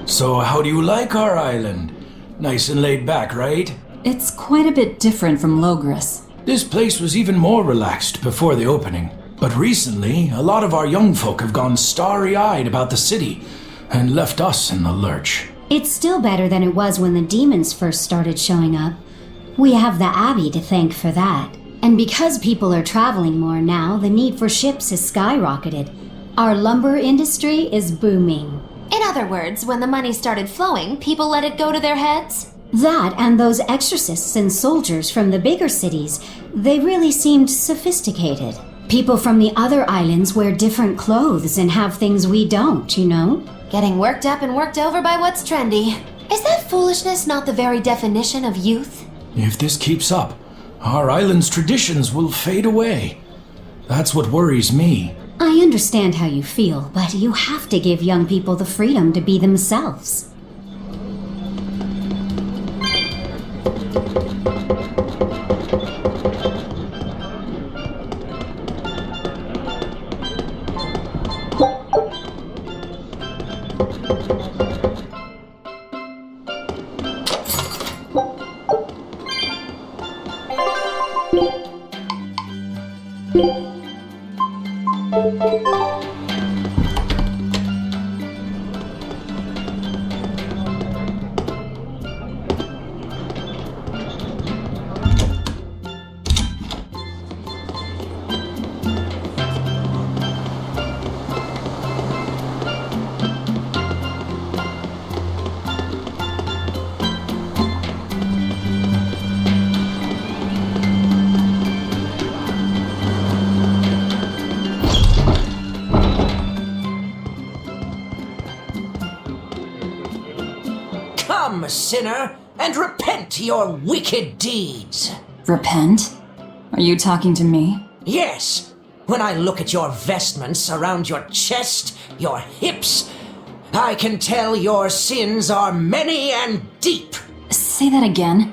So how do you like our island? Nice and laid back, right? It's quite a bit different from Logris. This place was even more relaxed before the opening. But recently, a lot of our young folk have gone starry-eyed about the city and left us in the lurch. It's still better than it was when the demons first started showing up. We have the Abbey to thank for that. And because people are traveling more now, the need for ships has skyrocketed. Our lumber industry is booming. In other words, when the money started flowing, people let it go to their heads? That and those exorcists and soldiers from the bigger cities, they really seemed sophisticated. People from the other islands wear different clothes and have things we don't, you know? Getting worked up and worked over by what's trendy. Is that foolishness not the very definition of youth? If this keeps up, our island's traditions will fade away. That's what worries me. I understand how you feel, but you have to give young people the freedom to be themselves. Come, sinner, and repent your wicked deeds. Repent? Are you talking to me? Yes, when I look at your vestments around your chest, your hips, I can tell your sins are many and deep. Say that again.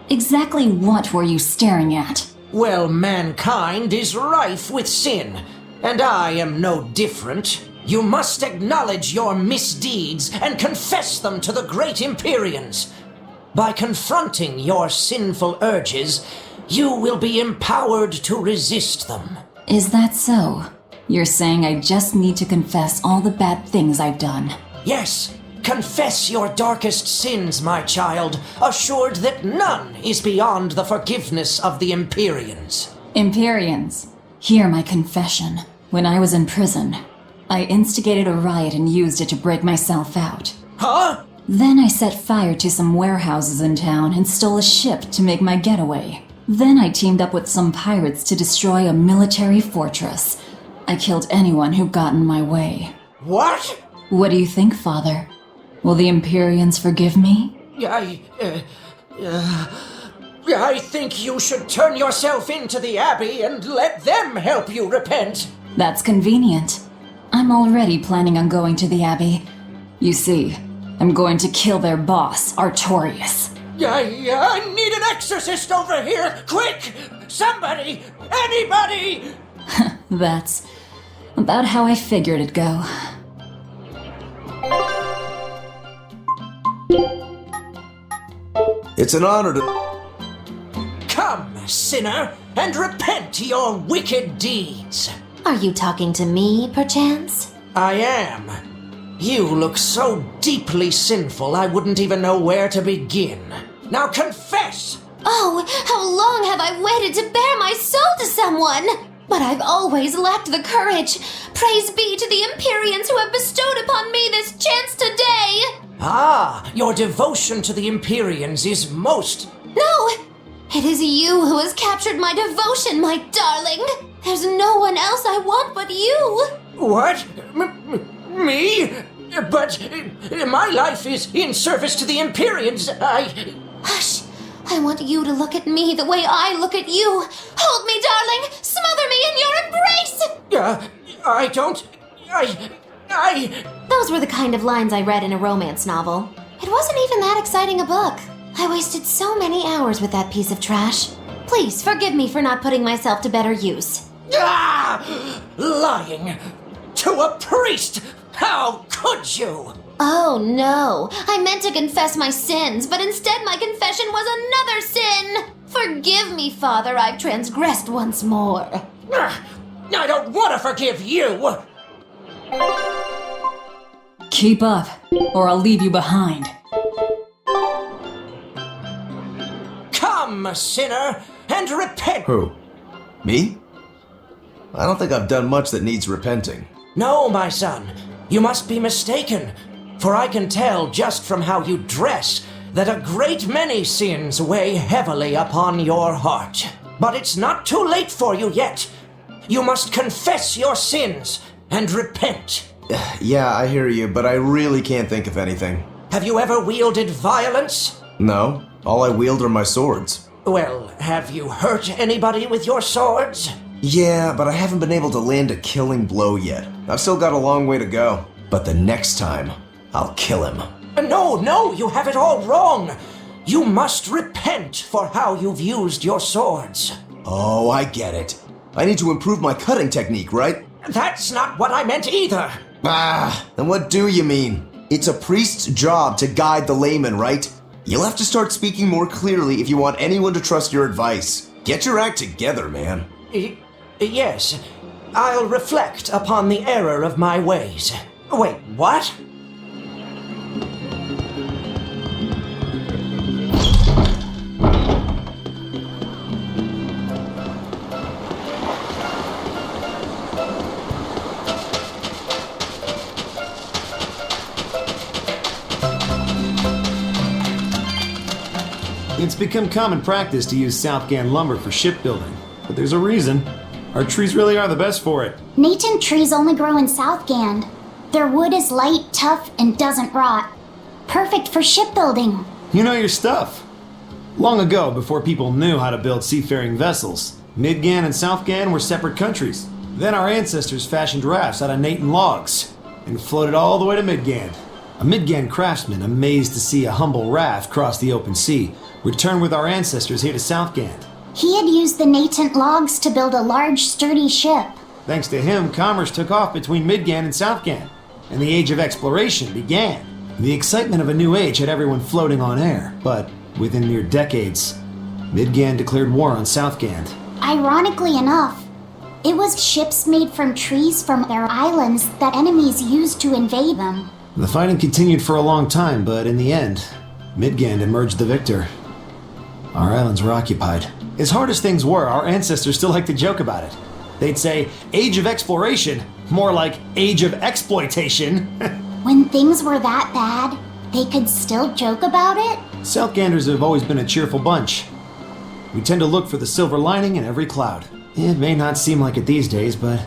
Exactly what were you staring at? Well, mankind is rife with sin, and I am no different. You must acknowledge your misdeeds and confess them to the great Empyreans. By confronting your sinful urges, you will be empowered to resist them. Is that so? You're saying I just need to confess all the bad things I've done? Yes, confess your darkest sins, my child, assured that none is beyond the forgiveness of the Empyreans. Empyreans, hear my confession. When I was in prison, I instigated a riot and used it to break myself out. Huh? Then I set fire to some warehouses in town and stole a ship to make my getaway. Then I teamed up with some pirates to destroy a military fortress. I killed anyone who got in my way. What? What do you think, Father? Will the Empyreans forgive me? I think you should turn yourself into the Abbey and let them help you repent. That's convenient. I'm already planning on going to the Abbey. You see, I'm going to kill their boss, Artorius. I need an exorcist over here! Quick! Somebody! Anybody! That's about how I figured it'd go. It's an honor to... Come, sinner, and repent your wicked deeds. Are you talking to me, perchance? I am. You look so deeply sinful I wouldn't even know where to begin. Now confess! Oh, how long have I waited to bare my soul to someone? But I've always lacked the courage. Praise be to the Empyreans who have bestowed upon me this chance today! Ah, your devotion to the Empyreans is most... No! It is you who has captured my devotion, my darling! There's no one else I want but you! What? Me? But my life is in service to the Empyreans. Hush! I want you to look at me the way I look at you! Hold me, darling! Smother me in your embrace! I don't... Those were the kind of lines I read in a romance novel. It wasn't even that exciting a book. I wasted so many hours with that piece of trash. Please forgive me for not putting myself to better use. Lying! To a priest! How could you? Oh no, I meant to confess my sins, but instead my confession was another sin! Forgive me, Father, I've transgressed once more. I don't want to forgive you! Keep up, or I'll leave you behind. Come, sinner, and repent! Who? Me? I don't think I've done much that needs repenting. No, my son, you must be mistaken, for I can tell just from how you dress that a great many sins weigh heavily upon your heart. But it's not too late for you yet. You must confess your sins and repent. Yeah, I hear you, but I really can't think of anything. Have you ever wielded violence? No, all I wield are my swords. Well, have you hurt anybody with your swords? Yeah, but I haven't been able to land a killing blow yet. I've still got a long way to go. But the next time, I'll kill him. No, you have it all wrong. You must repent for how you've used your swords. Oh, I get it. I need to improve my cutting technique, right? That's not what I meant either. Then what do you mean? It's a priest's job to guide the layman, right? You'll have to start speaking more clearly if you want anyone to trust your advice. Get your act together, man. Yes, I'll reflect upon the error of my ways. Wait, what? It's become common practice to use Southgan lumber for shipbuilding, but there's a reason. Our trees really are the best for it. Natant trees only grow in Southgand. Their wood is light, tough, and doesn't rot. Perfect for shipbuilding. You know your stuff. Long ago, before people knew how to build seafaring vessels, Midgan and Southgan were separate countries. Then our ancestors fashioned rafts out of Natant logs and floated all the way to Midgan. A Midgan craftsman, amazed to see a humble raft cross the open sea, returned with our ancestors here to Southgand. He had used the Natant logs to build a large, sturdy ship. Thanks to him, commerce took off between Midgan and Southgan, and the age of exploration began. The excitement of a new age had everyone floating on air, but within mere decades, Midgan declared war on Southgand. Ironically enough, it was ships made from trees from their islands that enemies used to invade them. The fighting continued for a long time, but in the end, Midgan emerged the victor. Our islands were occupied. As hard as things were, our ancestors still liked to joke about it. They'd say, age of exploration, more like age of exploitation. When things were that bad, they could still joke about it? Southganders have always been a cheerful bunch. We tend to look for the silver lining in every cloud. It may not seem like it these days, but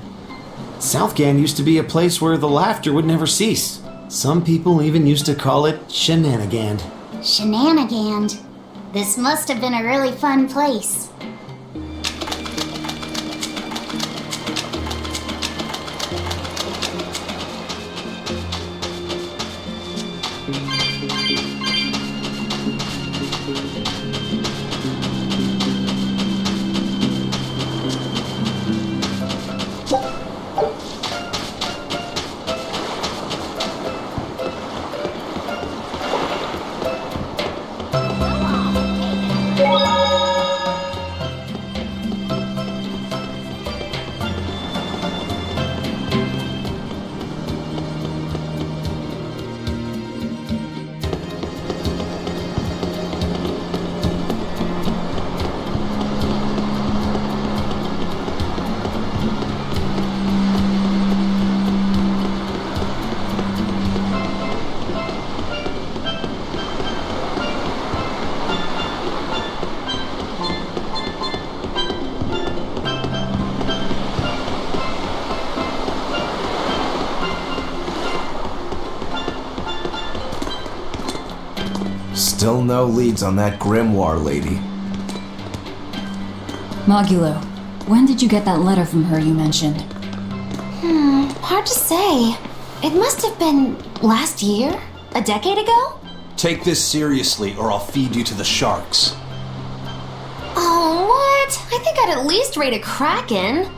Southgand used to be a place where the laughter would never cease. Some people even used to call it Shenanigand. Shenanigand. This must have been a really fun place. Still no leads on that grimoire lady. Mogulo, when did you get that letter from her you mentioned? Hard to say. It must have been last year? A decade ago? Take this seriously or I'll feed you to the sharks. Oh, what? I think I'd at least rate a kraken.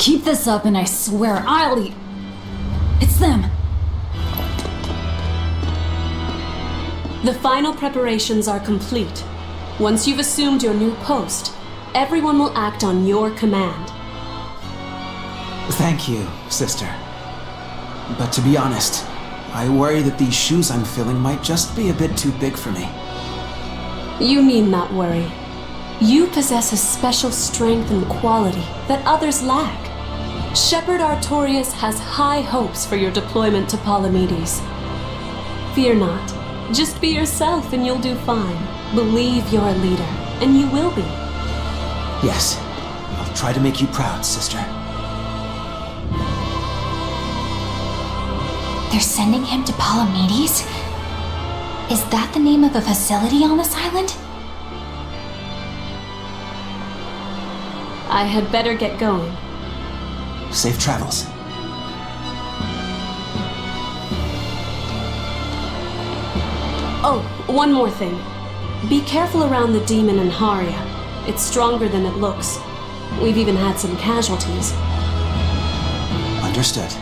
Keep this up and I swear I'll eat... It's them! The final preparations are complete. Once you've assumed your new post, everyone will act on your command. Thank you, sister. But to be honest, I worry that these shoes I'm filling might just be a bit too big for me. You need not worry. You possess a special strength and quality that others lack. Shepherd Artorius has high hopes for your deployment to Palamedes. Fear not. Just be yourself and you'll do fine. Believe you're a leader, and you will be. Yes, I'll try to make you proud, sister. They're sending him to Palamedes? Is that the name of a facility on this island? I had better get going. Safe travels. Oh, one more thing. Be careful around the demon in Haria. It's stronger than it looks. We've even had some casualties. Understood.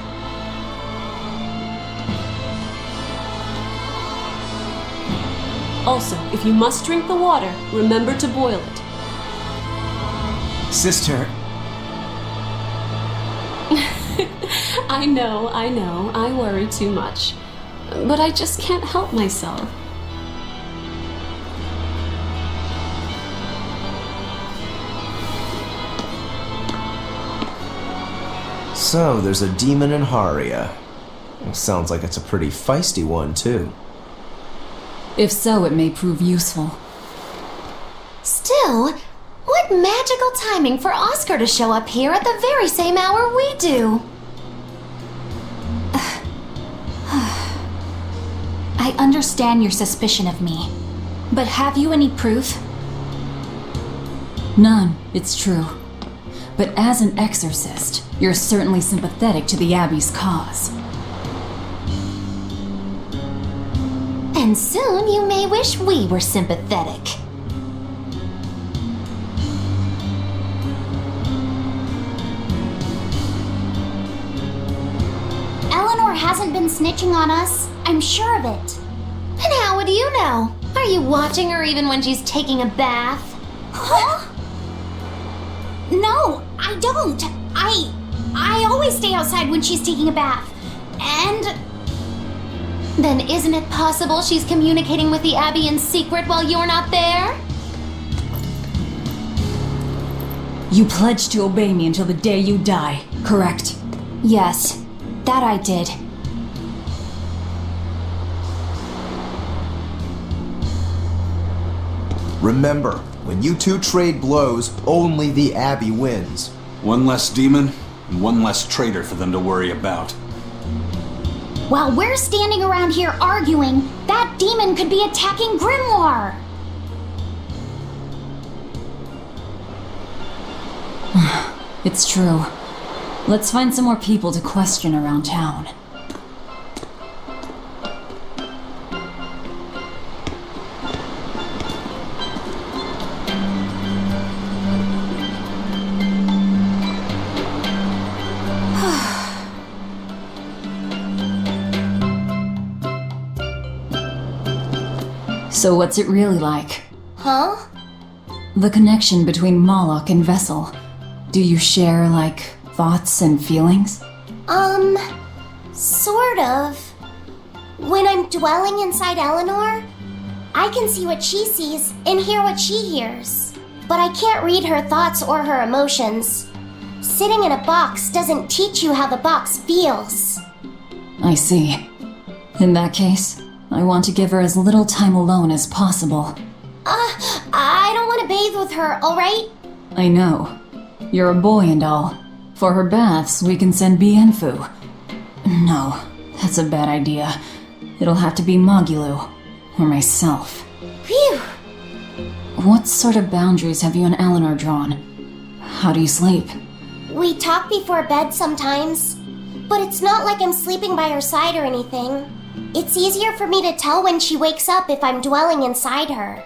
Also, if you must drink the water, remember to boil it. Sister. I know, I worry too much. But I just can't help myself. So, there's a demon in Haria. Sounds like it's a pretty feisty one, too. If so, it may prove useful. Still, what magical timing for Oscar to show up here at the very same hour we do. I understand your suspicion of me, but have you any proof? None, it's true. But as an exorcist, you're certainly sympathetic to the Abbey's cause. And soon you may wish we were sympathetic. Eleanor hasn't been snitching on us. I'm sure of it. And how would you know? Are you watching her even when she's taking a bath? Huh? No, I don't. I always stay outside when she's taking a bath. And... Then isn't it possible she's communicating with the Abbey in secret while you're not there? You pledged to obey me until the day you die, correct? Yes, that I did. Remember, when you two trade blows, only the Abbey wins. One less demon, and one less traitor for them to worry about. While we're standing around here arguing, that demon could be attacking Grimoire. It's true. Let's find some more people to question around town. So what's it really like? Huh? The connection between Moloch and Vessel. Do you share, like, thoughts and feelings? Sort of. When I'm dwelling inside Eleanor, I can see what she sees and hear what she hears. But I can't read her thoughts or her emotions. Sitting in a box doesn't teach you how the box feels. I see. In that case, I want to give her as little time alone as possible. I don't want to bathe with her, alright? I know. You're a boy and all. For her baths, we can send Bienfu. No, that's a bad idea. It'll have to be Magulu, or myself. Phew! What sort of boundaries have you and Eleanor drawn? How do you sleep? We talk before bed sometimes, but it's not like I'm sleeping by her side or anything. It's easier for me to tell when she wakes up if I'm dwelling inside her.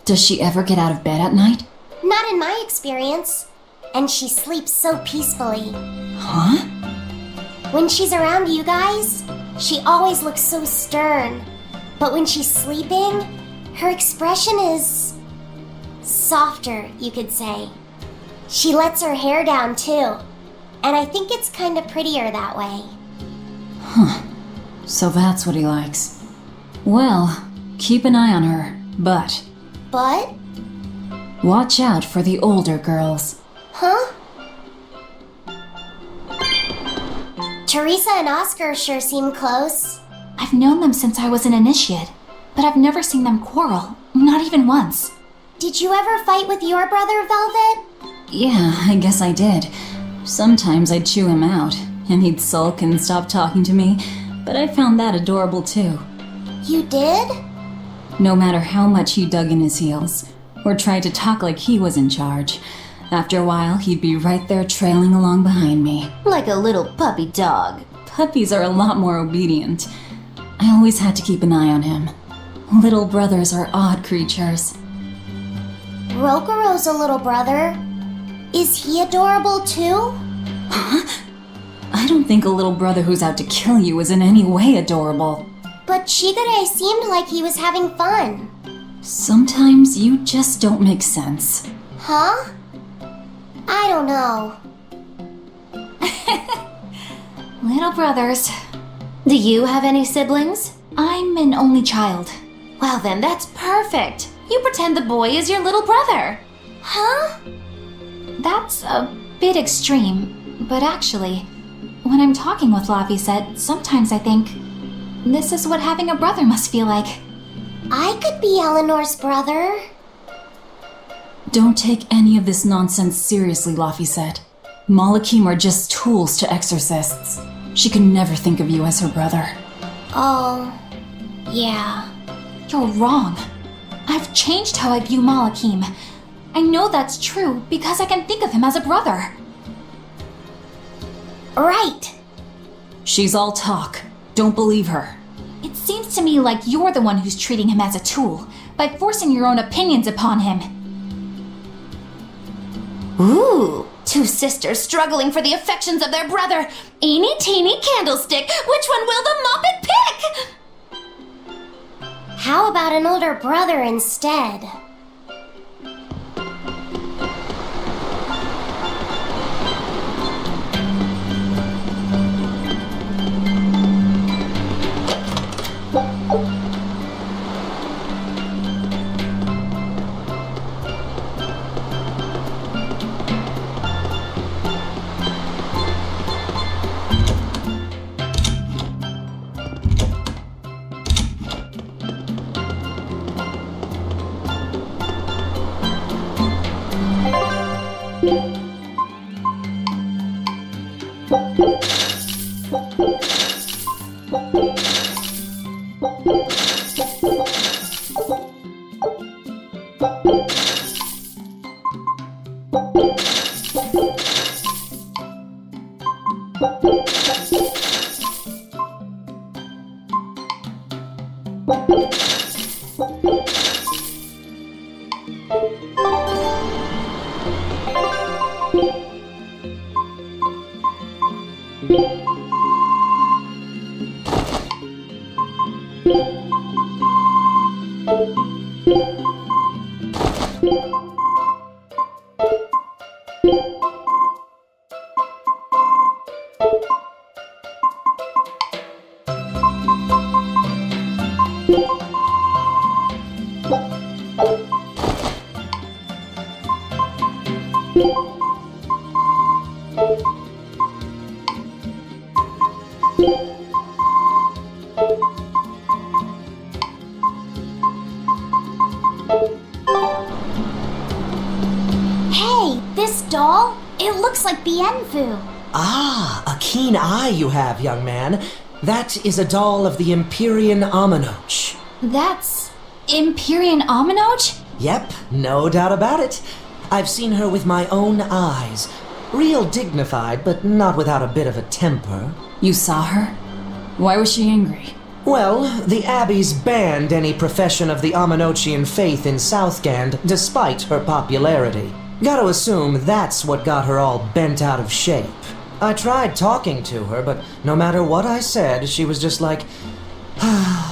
Does she ever get out of bed at night? Not in my experience. And she sleeps so peacefully. Huh? When she's around you guys, she always looks so stern. But when she's sleeping, her expression is softer, you could say. She lets her hair down too, and I think it's kind of prettier that way. Huh. So that's what he likes. Well, keep an eye on her, but But? watch out for the older girls. Huh? Teresa and Oscar sure seem close. I've known them since I was an initiate, but I've never seen them quarrel, not even once. Did you ever fight with your brother, Velvet? Yeah, I guess I did. Sometimes I'd chew him out, and he'd sulk and stop talking to me, but I found that adorable too. You did? No matter how much he dug in his heels, or tried to talk like he was in charge, after a while he'd be right there trailing along behind me. Like a little puppy dog. Puppies are a lot more obedient. I always had to keep an eye on him. Little brothers are odd creatures. Rokuro's a little brother. Is he adorable too? I don't think a little brother who's out to kill you is in any way adorable. But Shigure seemed like he was having fun. Sometimes you just don't make sense. Huh? I don't know. Little brothers. Do you have any siblings? I'm an only child. Well then, that's perfect. You pretend the boy is your little brother. Huh? That's a bit extreme, but actually, when I'm talking with Laphicet, sometimes I think this is what having a brother must feel like. I could be Eleanor's brother. Don't take any of this nonsense seriously, Laphicet. Malakim are just tools to exorcists. She could never think of you as her brother. Oh, yeah. You're wrong. I've changed how I view Malakim. I know that's true because I can think of him as a brother. Right. She's all talk. Don't believe her. It seems to me like you're the one who's treating him as a tool by forcing your own opinions upon him. Ooh, two sisters struggling for the affections of their brother. Eeny teeny candlestick, which one will the Muppet pick? How about an older brother instead? Hey, this doll? It looks like Bienfu. Ah, a keen eye you have, young man. That is a doll of the Empyrean Aminoch. That's Empyrean Aminoch? Yep, no doubt about it. I've seen her with my own eyes. Real dignified, but not without a bit of a temper. You saw her? Why was she angry? Well, the Abbeys banned any profession of the Aminochian faith in Southgand, despite her popularity. Gotta assume that's what got her all bent out of shape. I tried talking to her, but no matter what I said, she was just like, oh.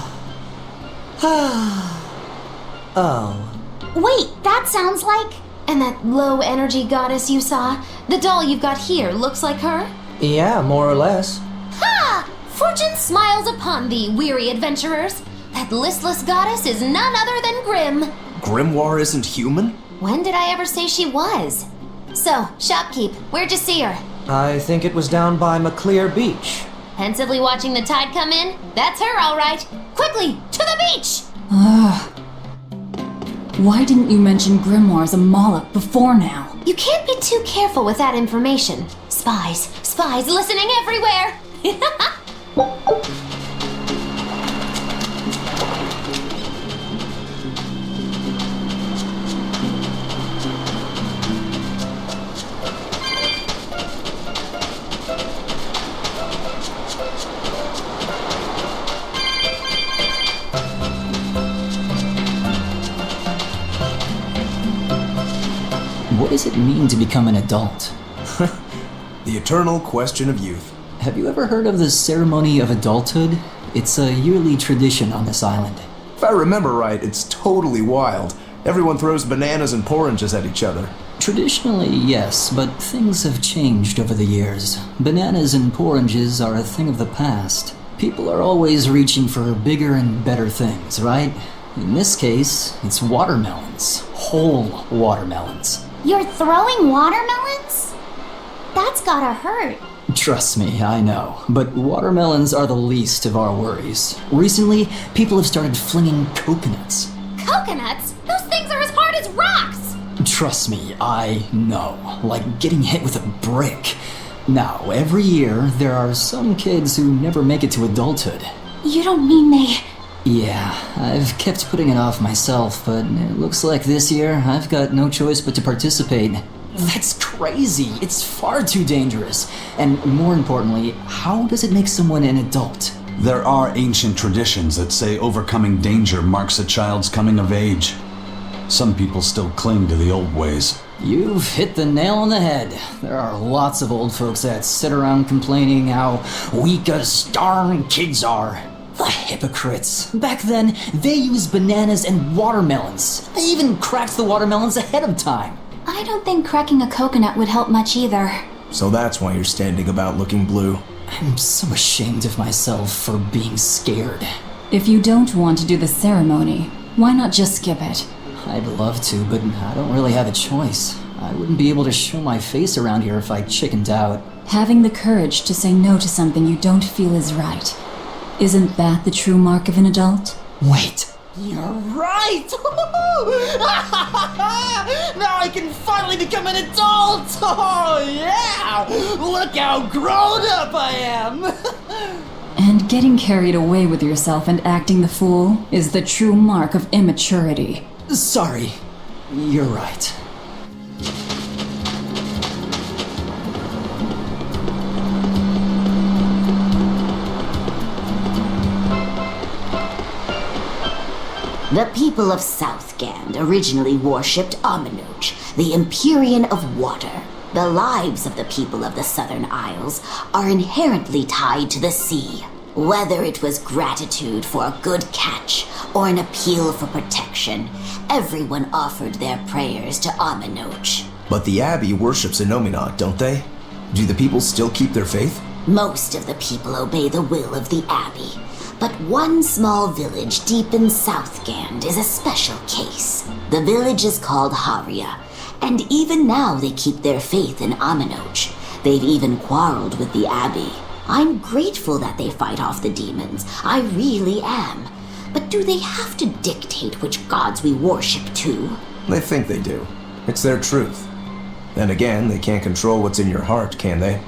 Wait, that sounds like. And that low energy goddess you saw, the doll you've got here looks like her? Yeah, more or less. Ha! Fortune smiles upon thee, weary adventurers. That listless goddess is none other than Grim. Grimoire isn't human? When did I ever say she was? So, shopkeep, where'd you see her? I think it was down by McClear Beach. Pensively watching the tide come in? That's her, all right. Quickly, to the beach! Why didn't you mention grimoires a Moloch before now? You can't be too careful with that information. Spies listening everywhere! What does it mean to become an adult? The eternal question of youth. Have you ever heard of the ceremony of adulthood? It's a yearly tradition on this island. If I remember right, it's totally wild. Everyone throws bananas and oranges at each other. Traditionally, yes, but things have changed over the years. Bananas and oranges are a thing of the past. People are always reaching for bigger and better things, right? In this case, it's watermelons. Whole watermelons. You're throwing watermelons? That's gotta hurt. Trust me, I know. But watermelons are the least of our worries. Recently, people have started flinging coconuts. Coconuts? Those things are as hard as rocks! Trust me, I know. Like getting hit with a brick. Now, every year, there are some kids who never make it to adulthood. You don't mean they... Yeah, I've kept putting it off myself, but it looks like this year I've got no choice but to participate. That's crazy! It's far too dangerous. And more importantly, how does it make someone an adult? There are ancient traditions that say overcoming danger marks a child's coming of age. Some people still cling to the old ways. You've hit the nail on the head. There are lots of old folks that sit around complaining how weak us darn kids are. The hypocrites. Back then, they used bananas and watermelons. They even cracked the watermelons ahead of time. I don't think cracking a coconut would help much either. So that's why you're standing about looking blue. I'm so ashamed of myself for being scared. If you don't want to do the ceremony, why not just skip it? I'd love to, but I don't really have a choice. I wouldn't be able to show my face around here if I chickened out. Having the courage to say no to something you don't feel is right. Isn't that the true mark of an adult? Wait. You're right! Now I can finally become an adult! Oh yeah! Look how grown up I am! And getting carried away with yourself and acting the fool is the true mark of immaturity. Sorry. You're right. The people of Southgand originally worshipped Aminoch, the Empyrean of Water. The lives of the people of the Southern Isles are inherently tied to the sea. Whether it was gratitude for a good catch or an appeal for protection, everyone offered their prayers to Aminoch. But the Abbey worships Innominat, don't they? Do the people still keep their faith? Most of the people obey the will of the Abbey, but one small village deep in Southgand is a special case. The village is called Haria, and even now they keep their faith in Aminoch. They've even quarreled with the Abbey. I'm grateful that they fight off the demons, I really am. But do they have to dictate which gods we worship too? They think they do. It's their truth. Then again, they can't control what's in your heart, can they?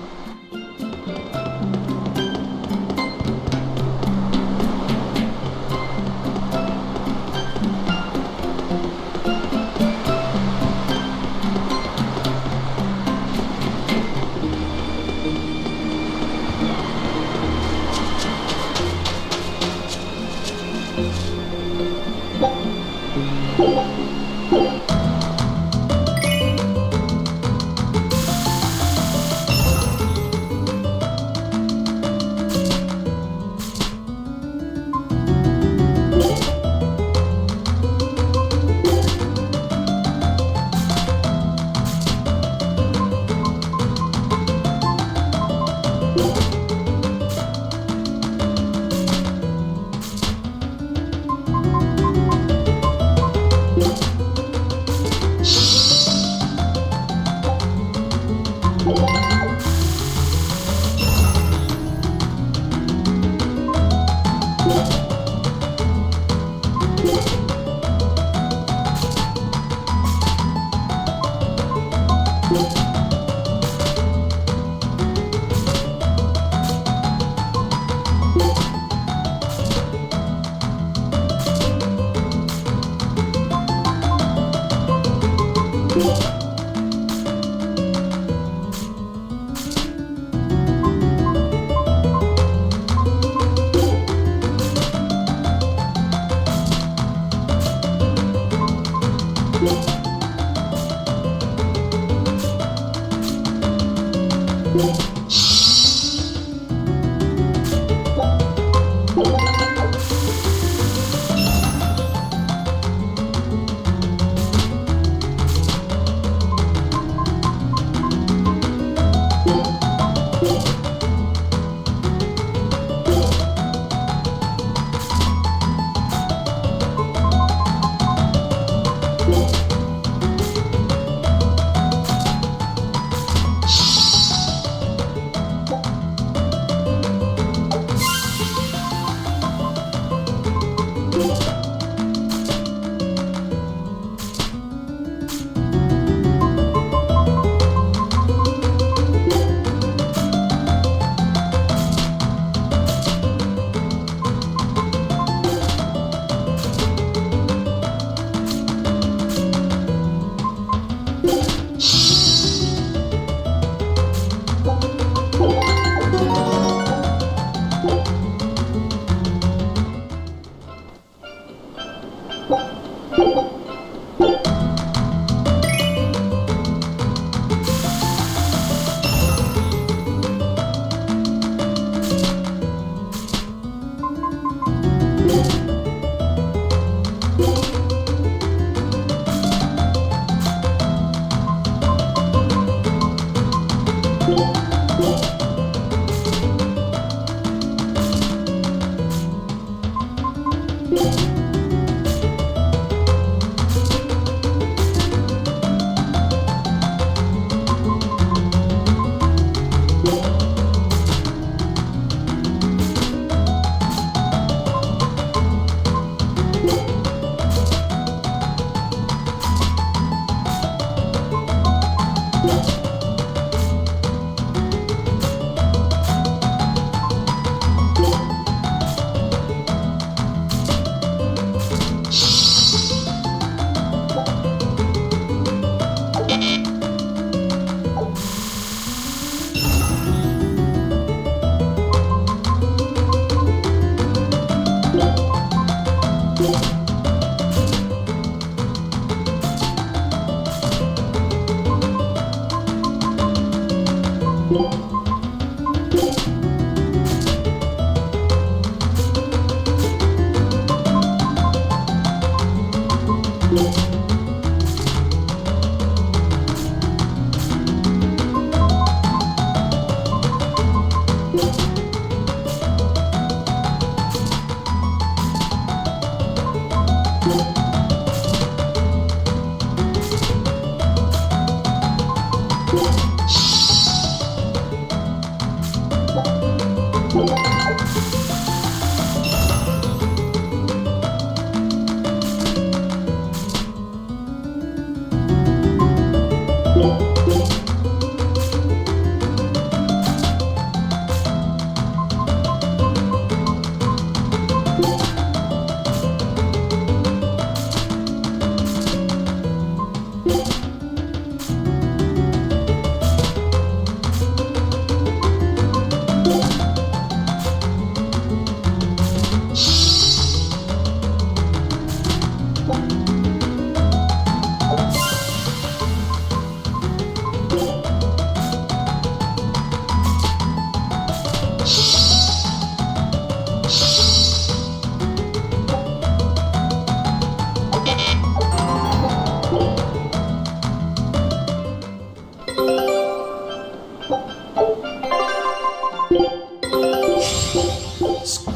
beasts.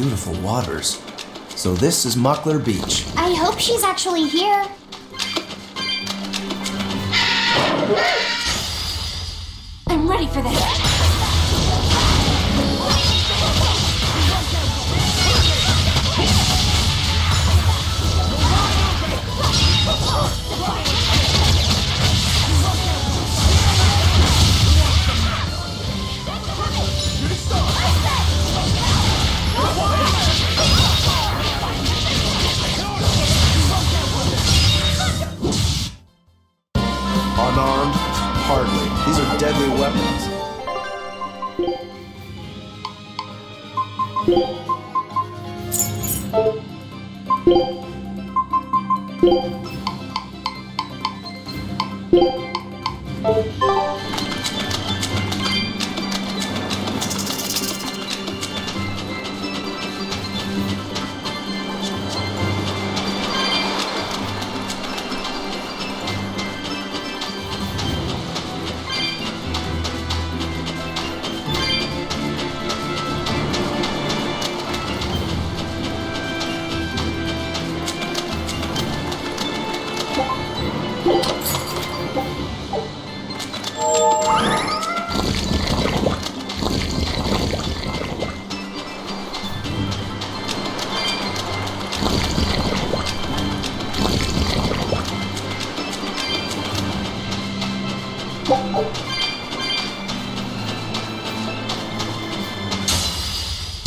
beautiful waters. So this is Muckler Beach. I hope she's actually here. I'm ready for this. Unarmed? Hardly. These are deadly weapons.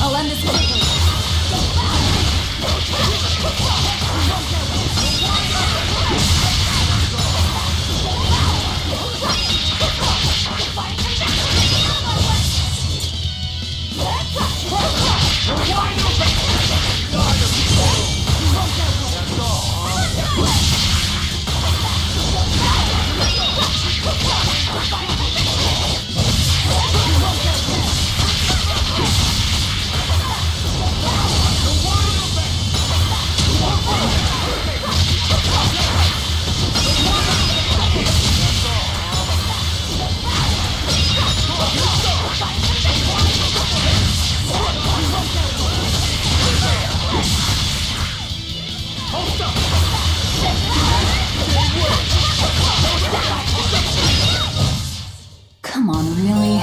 I'll end this quickly. Come on, really?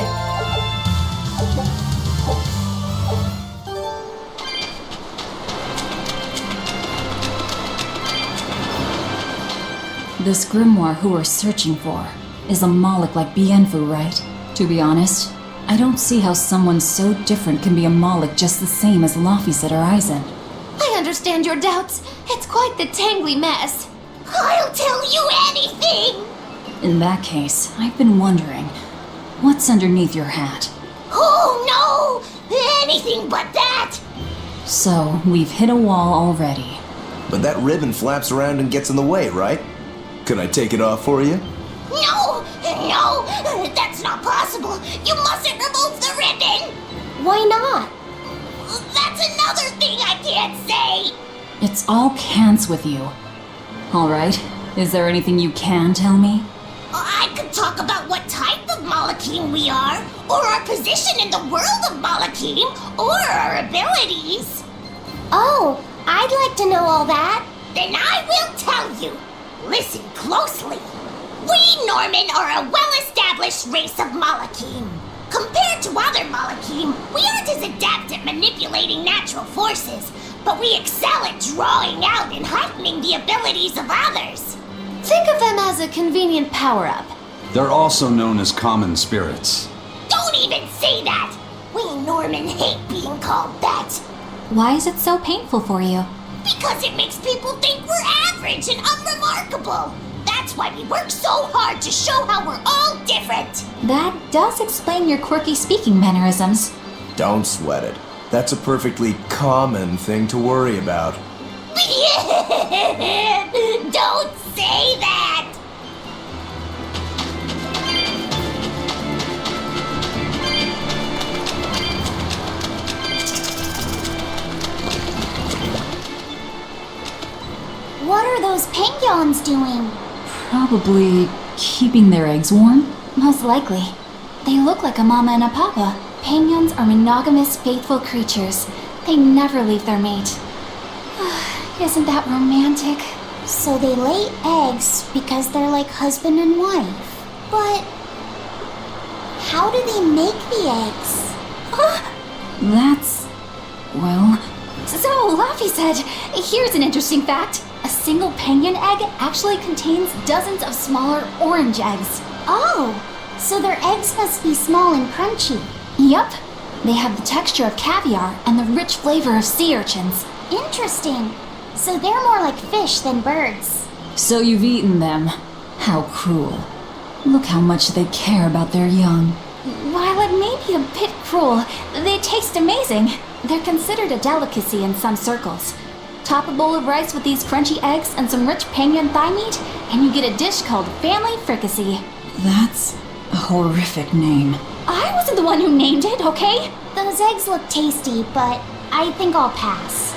This grimoire who we're searching for is a Moloch like Bienfu, right? To be honest, I don't see how someone so different can be a Moloch just the same as Laphicet or Aizen. I understand your doubts. It's quite the tangly mess. I'll tell you anything! In that case, I've been wondering, what's underneath your hat? Oh no! Anything but that! So, we've hit a wall already. But that ribbon flaps around and gets in the way, right? Could I take it off for you? No! No! That's not possible! You mustn't remove the ribbon! Why not? That's another thing I can't say! It's all cants with you. Alright, is there anything you can tell me? I could talk about what type of Malachim we are, or our position in the world of Malachim, or our abilities. Oh, I'd like to know all that. Then I will tell you. Listen closely. We Norman are a well-established race of Malachim. Compared to other Malachim, we aren't as adept at manipulating natural forces, but we excel at drawing out and heightening the abilities of others. Think of them as a convenient power-up. They're also known as common spirits. Don't even say that! We Norman hate being called that. Why is it so painful for you? Because it makes people think we're average and unremarkable. That's why we work so hard to show how we're all different. That does explain your quirky speaking mannerisms. Don't sweat it. That's a perfectly common thing to worry about. Don't say that! What are those penguins doing? Probably keeping their eggs warm? Most likely. They look like a mama and a papa. Penguins are monogamous, faithful creatures. They never leave their mate. Isn't that romantic? So they lay eggs because they're like husband and wife. But how do they make the eggs? That's... well... So, Laffy said, here's an interesting fact. A single penguin egg actually contains dozens of smaller orange eggs. Oh, so their eggs must be small and crunchy. Yup. They have the texture of caviar and the rich flavor of sea urchins. Interesting. So they're more like fish than birds. So you've eaten them. How cruel. Look how much they care about their young. While it may be a bit cruel, they taste amazing. They're considered a delicacy in some circles. Top a bowl of rice with these crunchy eggs and some rich penguin thigh meat, and you get a dish called family fricassee. That's a horrific name. I wasn't the one who named it, okay? Those eggs look tasty, but I think I'll pass.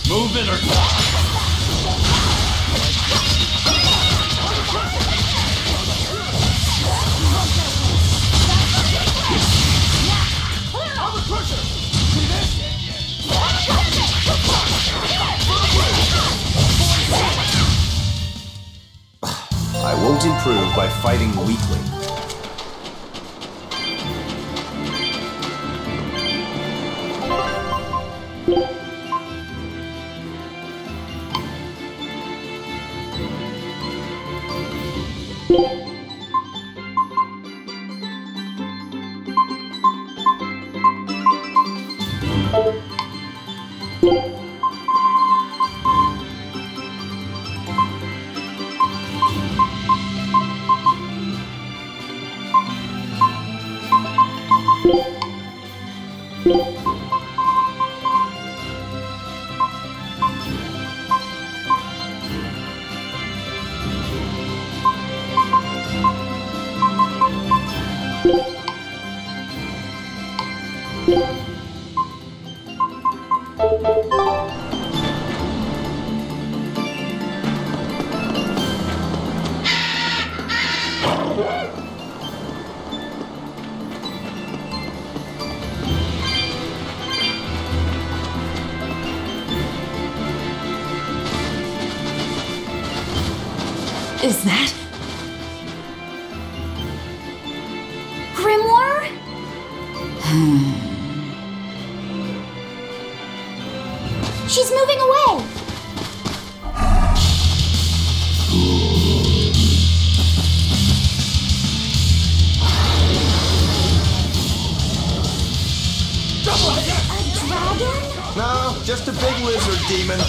Move it or die. I won't improve by fighting weakly. Is that... Grimoire? She's moving away! A dragon? No, just a big lizard demon.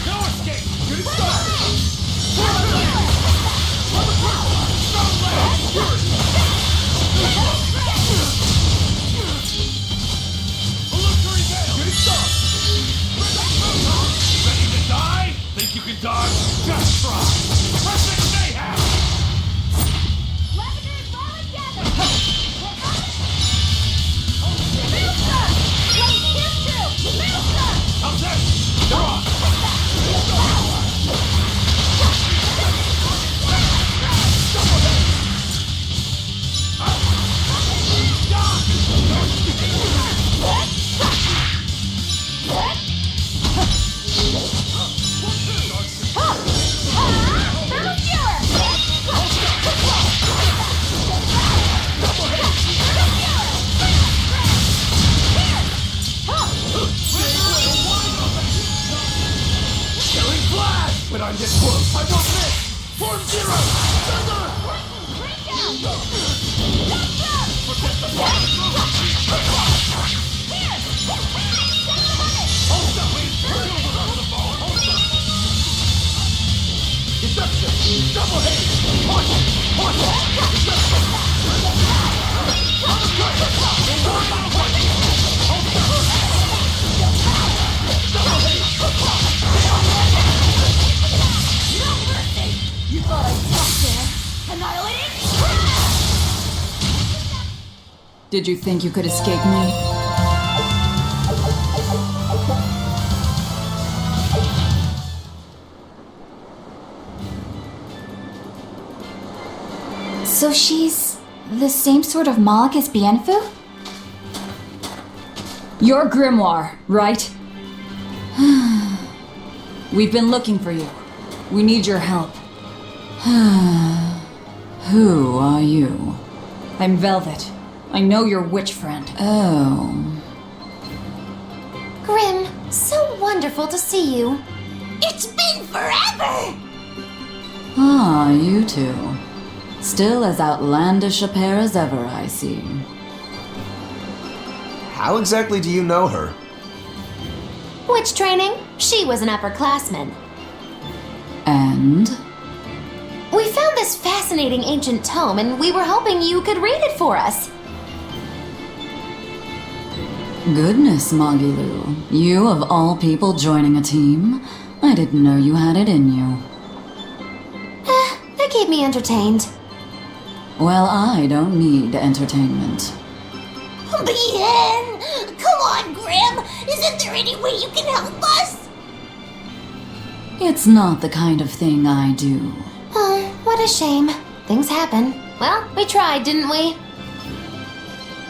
No escape! Did you think you could escape me? So she's the same sort of Moloch as Bienfu? You're Grimoire, right? We've been looking for you. We need your help. Who are you? I'm Velvet. I know your witch friend. Oh. Grim, so wonderful to see you. It's been forever! Ah, you two. Still as outlandish a pair as ever, I see. How exactly do you know her? Witch training? She was an upperclassman. And? We found this fascinating ancient tome and we were hoping you could read it for us. Goodness, Magilu. You of all people joining a team? I didn't know you had it in you. They keep me entertained. Well, I don't need entertainment. Bien! Come on, Grim! Isn't there any way you can help us? It's not the kind of thing I do. Oh, what a shame. Things happen. Well, we tried, didn't we?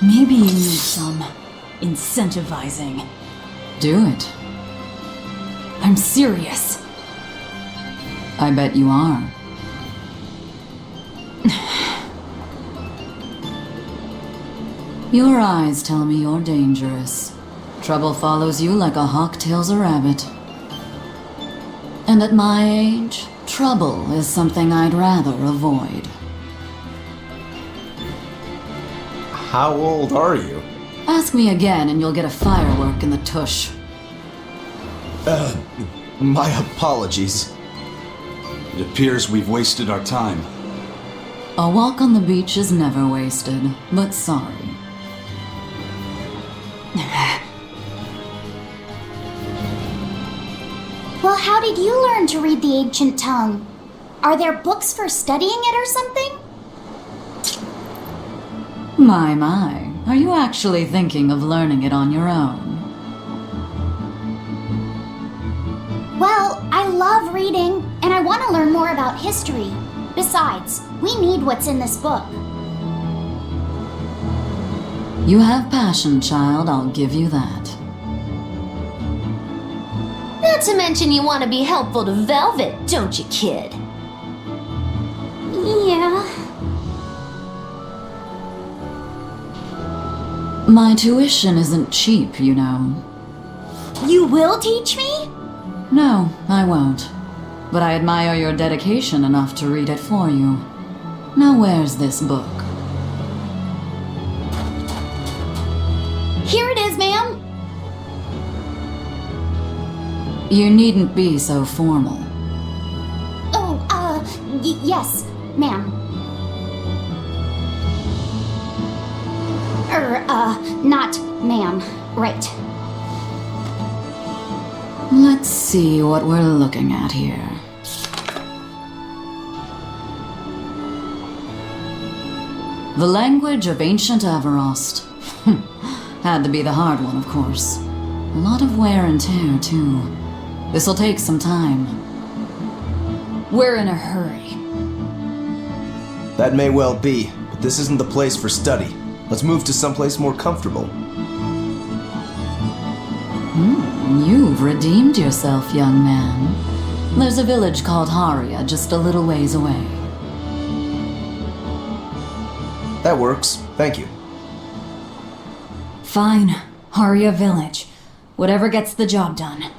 Maybe you need some incentivizing. Do it. I'm serious. I bet you are. Your eyes tell me you're dangerous. Trouble follows you like a hawk tails a rabbit. And at my age, trouble is something I'd rather avoid. How old are you? Ask me again and you'll get a firework in the tush. My apologies. It appears we've wasted our time. A walk on the beach is never wasted, but sorry. Well, how did you learn to read the ancient tongue? Are there books for studying it or something? My. Are you actually thinking of learning it on your own? Well, I love reading, and I want to learn more about history. Besides, we need what's in this book. You have passion, child, I'll give you that. Not to mention you want to be helpful to Velvet, don't you, kid? Yeah. My tuition isn't cheap, you know. You will teach me? No, I won't. But I admire your dedication enough to read it for you. Now where's this book? Here it is, ma'am. You needn't be so formal. Oh, yes, ma'am. Not ma'am. Right. Let's see what we're looking at here. The language of ancient Averost. Had to be the hard one, of course. A lot of wear and tear, too. This'll take some time. We're in a hurry. That may well be, but this isn't the place for study. Let's move to someplace more comfortable. You've redeemed yourself, young man. There's a village called Haria just a little ways away. That works. Thank you. Fine. Haria Village. Whatever gets the job done.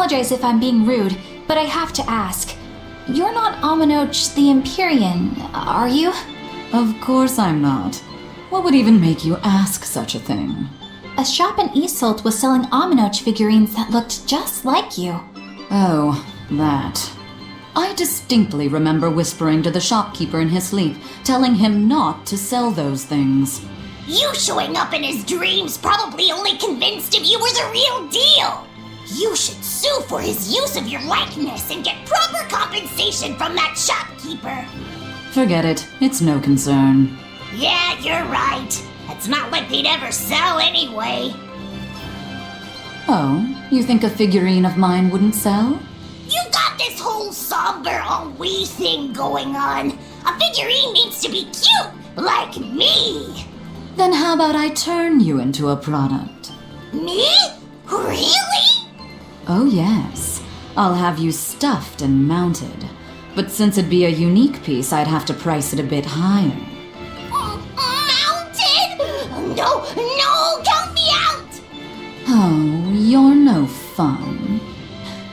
apologize if I'm being rude, but I have to ask. You're not Aminoch the Empyrean, are you? Of course I'm not. What would even make you ask such a thing? A shop in Isolt was selling Aminoch figurines that looked just like you. Oh, that. I distinctly remember whispering to the shopkeeper in his sleep, telling him not to sell those things. You showing up in his dreams probably only convinced him you were the real deal. You should sue for his use of your likeness and get proper compensation from that shopkeeper. Forget it. It's no concern. Yeah, you're right. It's not like they'd ever sell anyway. Oh, you think a figurine of mine wouldn't sell? You got this whole somber ennui thing going on. A figurine needs to be cute, like me. Then how about I turn you into a product? Me? Really? Oh yes. I'll have you stuffed and mounted. But since it'd be a unique piece, I'd have to price it a bit higher. Mounted? No, count me out! Oh, you're no fun.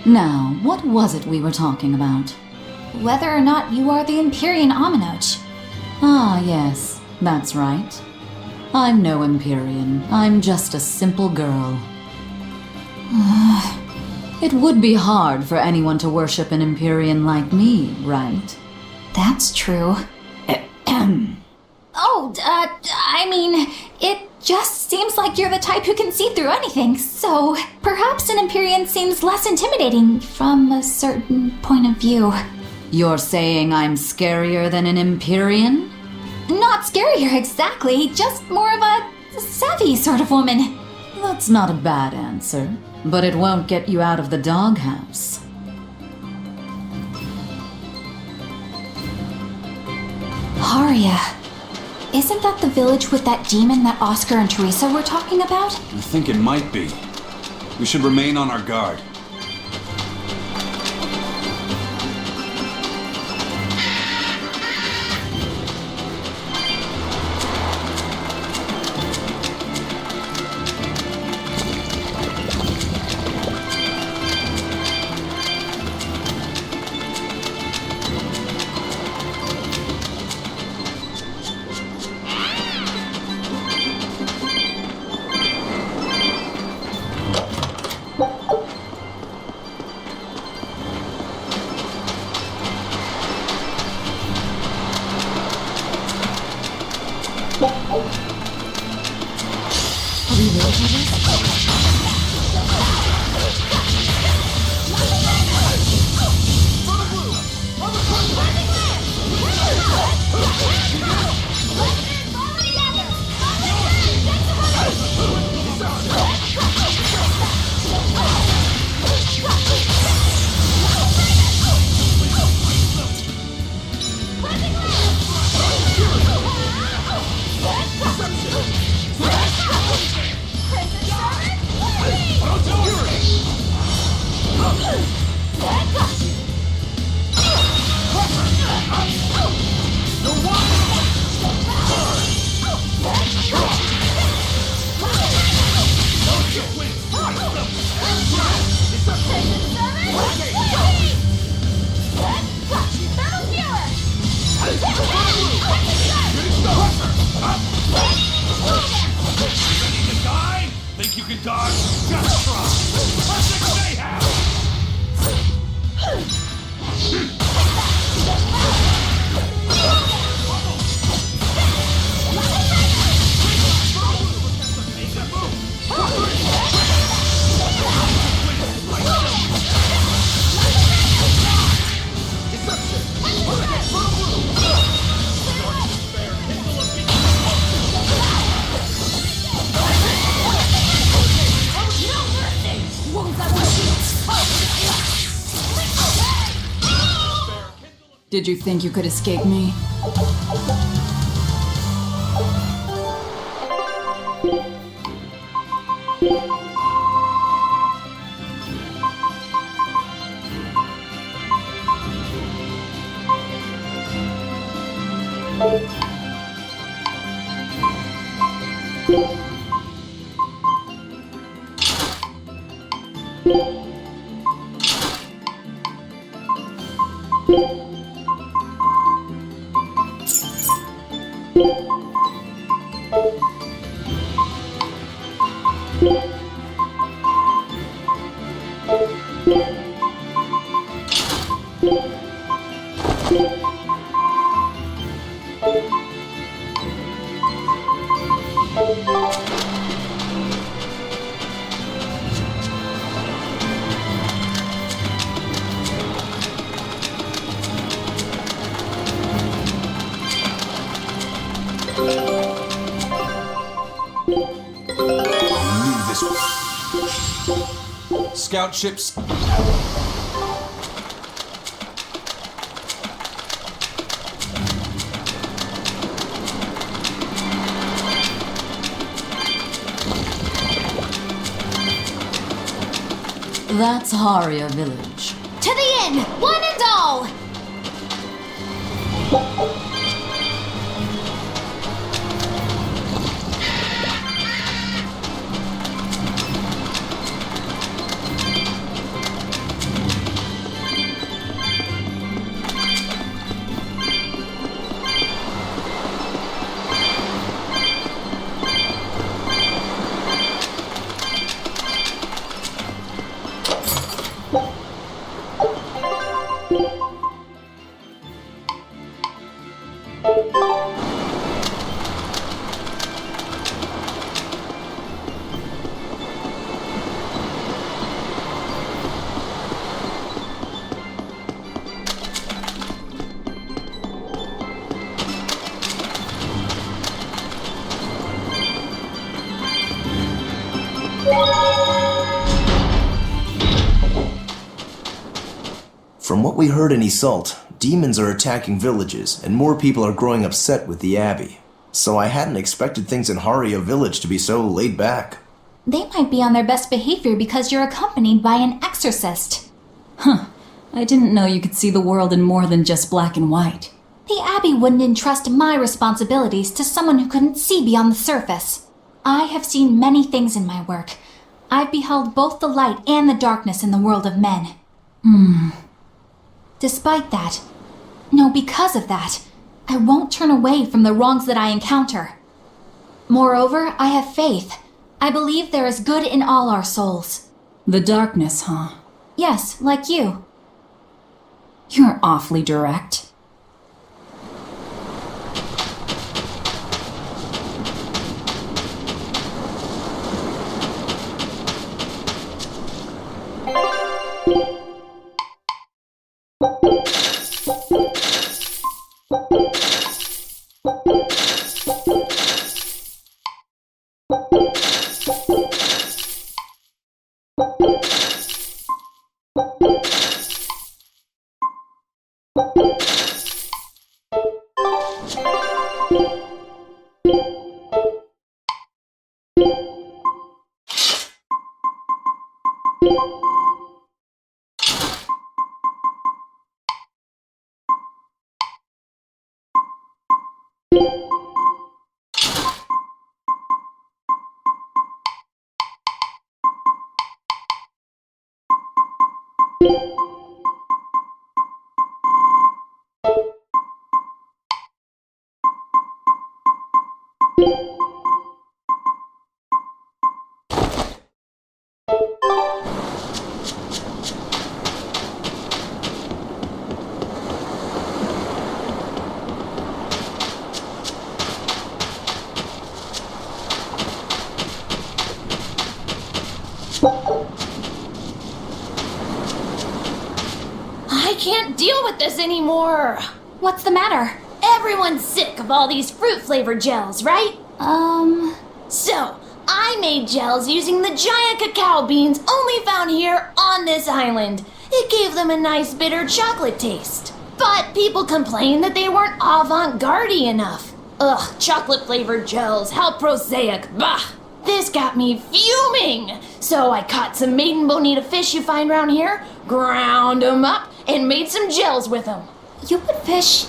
Now, what was it we were talking about? Whether or not you are the Empyrean Aminoch. Ah, yes, that's right. I'm no Empyrean. I'm just a simple girl. It would be hard for anyone to worship an Empyrean like me, right? That's true. It just seems like you're the type who can see through anything, so perhaps an Empyrean seems less intimidating from a certain point of view. You're saying I'm scarier than an Empyrean? Not scarier exactly, just more of a savvy sort of woman. That's not a bad answer, but it won't get you out of the doghouse. Haria. Isn't that the village with that demon that Oscar and Teresa were talking about? I think it might be. We should remain on our guard. Did you think you could escape me? Scout ships. That's Haria village. To the inn, one and all! From what we heard in Iseult, demons are attacking villages, and more people are growing upset with the Abbey. So I hadn't expected things in Haria village to be so laid back. They might be on their best behavior because you're accompanied by an exorcist. Huh. I didn't know you could see the world in more than just black and white. The Abbey wouldn't entrust my responsibilities to someone who couldn't see beyond the surface. I have seen many things in my work. I've beheld both the light and the darkness in the world of men. Despite that, no, because of that, I won't turn away from the wrongs that I encounter. Moreover, I have faith. I believe there is good in all our souls. The darkness, huh? Yes, like you. You're awfully direct. I can't deal with this anymore. What's the matter? Everyone's sick of all these fruit-flavored gels, right? So, I made gels using the giant cacao beans only found here on this island. It gave them a nice bitter chocolate taste. But people complained that they weren't avant-garde enough. Ugh, chocolate-flavored gels, how prosaic, bah! This got me fuming! So I caught some maiden bonita fish you find around here, ground them up, and made some gels with them. You put fish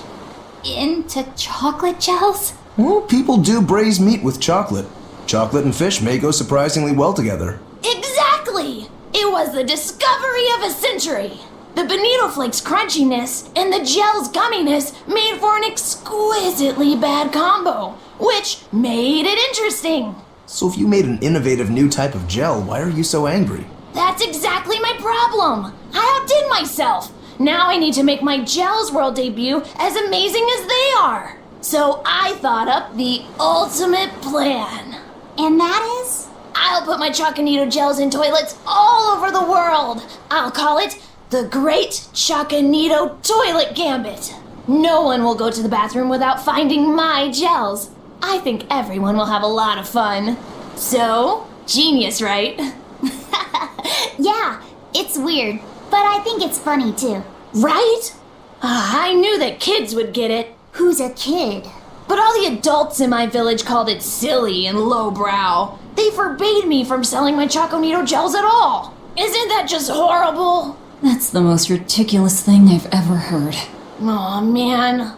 into chocolate gels? Well, people do braise meat with chocolate. Chocolate and fish may go surprisingly well together. Exactly! It was the discovery of a century! The bonito flakes crunchiness and the gel's gumminess made for an exquisitely bad combo, which made it interesting. So if you made an innovative new type of gel, why are you so angry? That's exactly my problem. I outdid myself. Now I need to make my Gels World debut as amazing as they are. So I thought up the ultimate plan. And that is? I'll put my Choconito gels in toilets all over the world. I'll call it the Great Choconito Toilet Gambit. No one will go to the bathroom without finding my gels. I think everyone will have a lot of fun. So, genius, right? Yeah, it's weird, but I think it's funny too. Right? I knew that kids would get it. Who's a kid? But all the adults in my village called it silly and lowbrow. They forbade me from selling my Choconito gels at all. Isn't that just horrible? That's the most ridiculous thing I've ever heard. Aw, man.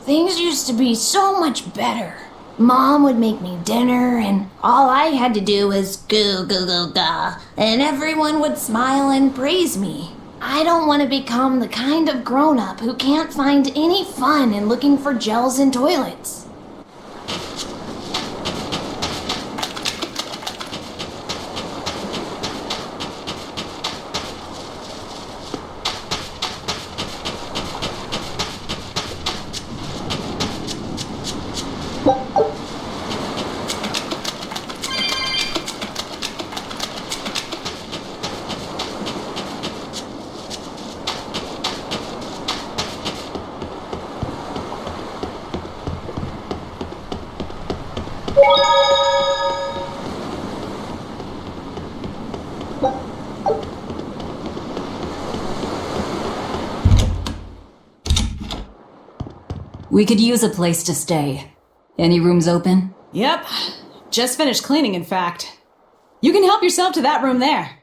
Things used to be so much better. Mom would make me dinner, and all I had to do was goo goo goo ga, and everyone would smile and praise me. I don't want to become the kind of grown-up who can't find any fun in looking for gels in toilets. We could use a place to stay. Any rooms open? Yep. Just finished cleaning, in fact. You can help yourself to that room there.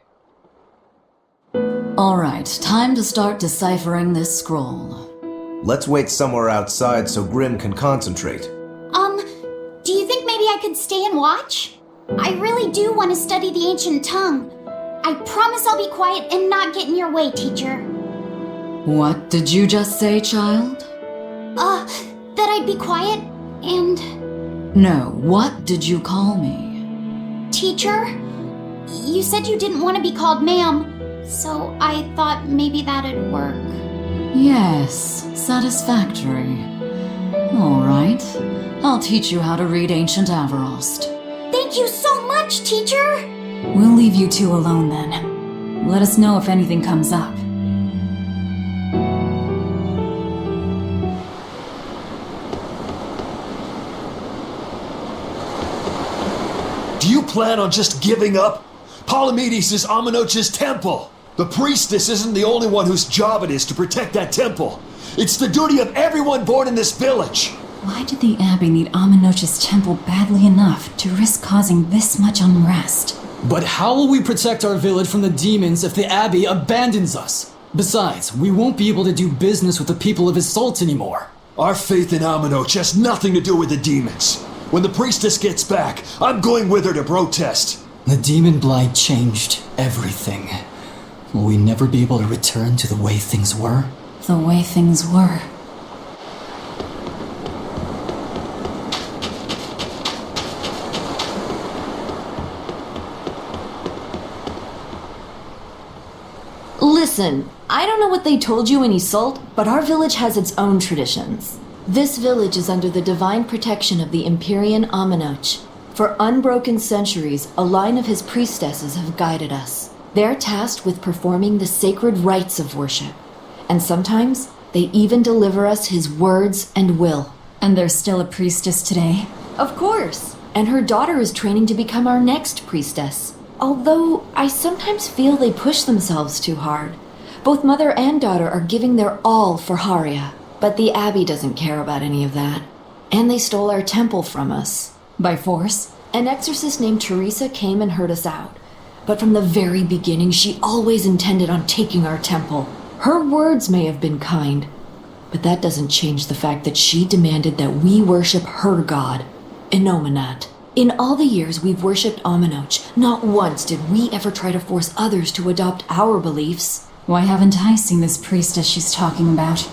Alright, time to start deciphering this scroll. Let's wait somewhere outside so Grim can concentrate. Do you think maybe I could stay and watch? I really do want to study the ancient tongue. I promise I'll be quiet and not get in your way, teacher. What did you just say, child? That I'd be quiet and... No, what did you call me? Teacher? You said you didn't want to be called ma'am, so I thought maybe that'd work. Yes, satisfactory. Alright, I'll teach you how to read Ancient Avarost. Thank you so much, teacher! We'll leave you two alone then. Let us know if anything comes up. Do you plan on just giving up? Palamedes is Amenoch's temple. The priestess isn't the only one whose job it is to protect that temple. It's the duty of everyone born in this village. Why did the Abbey need Amenoch's temple badly enough to risk causing this much unrest? But how will we protect our village from the demons if the Abbey abandons us? Besides, we won't be able to do business with the people of Isolt anymore. Our faith in Amenoch has nothing to do with the demons. When the priestess gets back, I'm going with her to protest. The demon blight changed everything. Will we never be able to return to the way things were? The way things were. Listen, I don't know what they told you in Isolt, but our village has its own traditions. This village is under the divine protection of the Empyrean Amenoch. For unbroken centuries, a line of his priestesses have guided us. They're tasked with performing the sacred rites of worship. And sometimes, they even deliver us his words and will. And there's still a priestess today? Of course! And her daughter is training to become our next priestess. Although, I sometimes feel they push themselves too hard. Both mother and daughter are giving their all for Haria. But the Abbey doesn't care about any of that. And they stole our temple from us. By force? An exorcist named Teresa came and heard us out. But from the very beginning, she always intended on taking our temple. Her words may have been kind, but that doesn't change the fact that she demanded that we worship her god, Inominat. In all the years we've worshipped Amenoch, not once did we ever try to force others to adopt our beliefs. Why haven't I seen this priestess she's talking about?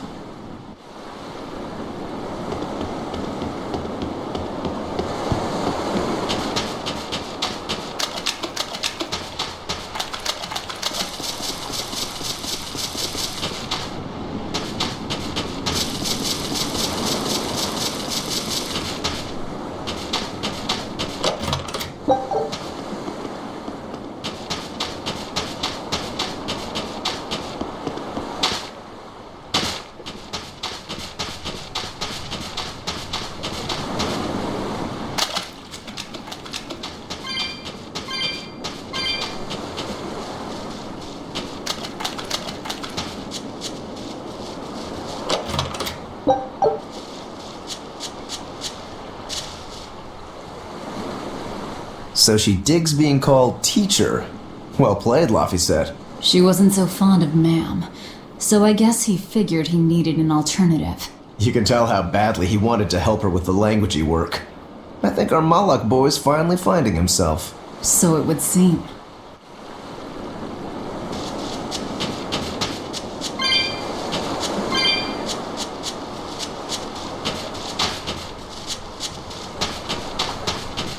So she digs being called teacher. Well played, Laphicet. She wasn't so fond of ma'am, so I guess he figured he needed an alternative. You can tell how badly he wanted to help her with the languagey work. I think our Malak boy's finally finding himself. So it would seem.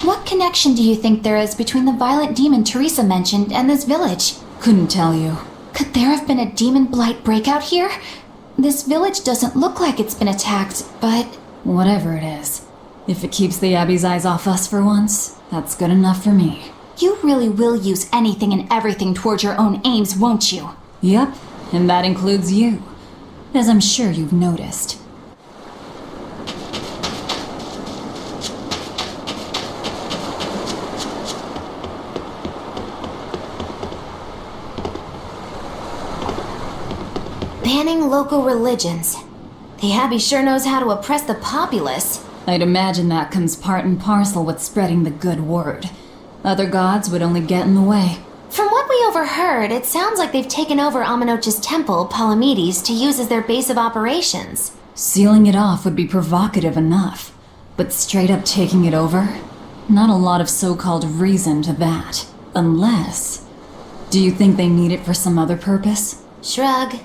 What connection do you think there is between the violent demon Teresa mentioned and this village? Couldn't tell you. Could there have been a demon blight breakout here? This village doesn't look like it's been attacked, but... Whatever it is. If it keeps the Abbey's eyes off us for once, that's good enough for me. You really will use anything and everything towards your own aims, won't you? Yep, and that includes you. As I'm sure you've noticed. Banning local religions. The Abbey sure knows how to oppress the populace. I'd imagine that comes part and parcel with spreading the good word. Other gods would only get in the way. From what we overheard, it sounds like they've taken over Amenoch's temple, Palamedes, to use as their base of operations. Sealing it off would be provocative enough, but straight up taking it over? Not a lot of so-called reason to that. Unless... Do you think they need it for some other purpose? Shrug.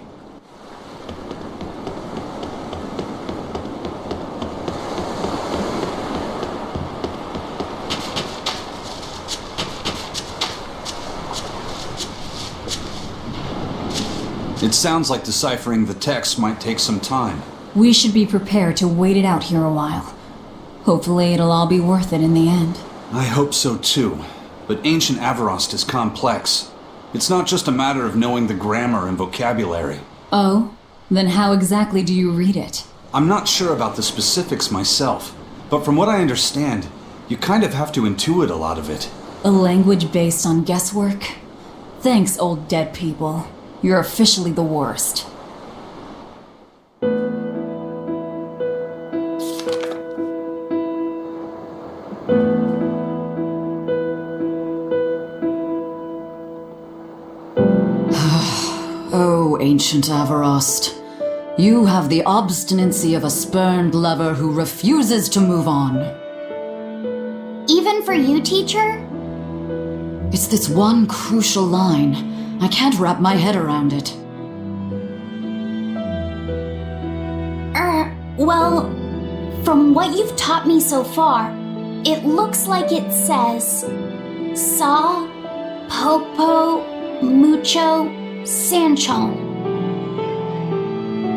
It sounds like deciphering the text might take some time. We should be prepared to wait it out here a while. Hopefully it'll all be worth it in the end. I hope so too. But ancient Avarost is complex. It's not just a matter of knowing the grammar and vocabulary. Oh? Then how exactly do you read it? I'm not sure about the specifics myself, but from what I understand, you kind of have to intuit a lot of it. A language based on guesswork? Thanks, old dead people. You're officially the worst. Oh, ancient Avarost. You have the obstinacy of a spurned lover who refuses to move on. Even for you, teacher? It's this one crucial line. I can't wrap my head around it. Well, from what you've taught me so far, it looks like it says Saw, Popo, Mucho, Sanchon.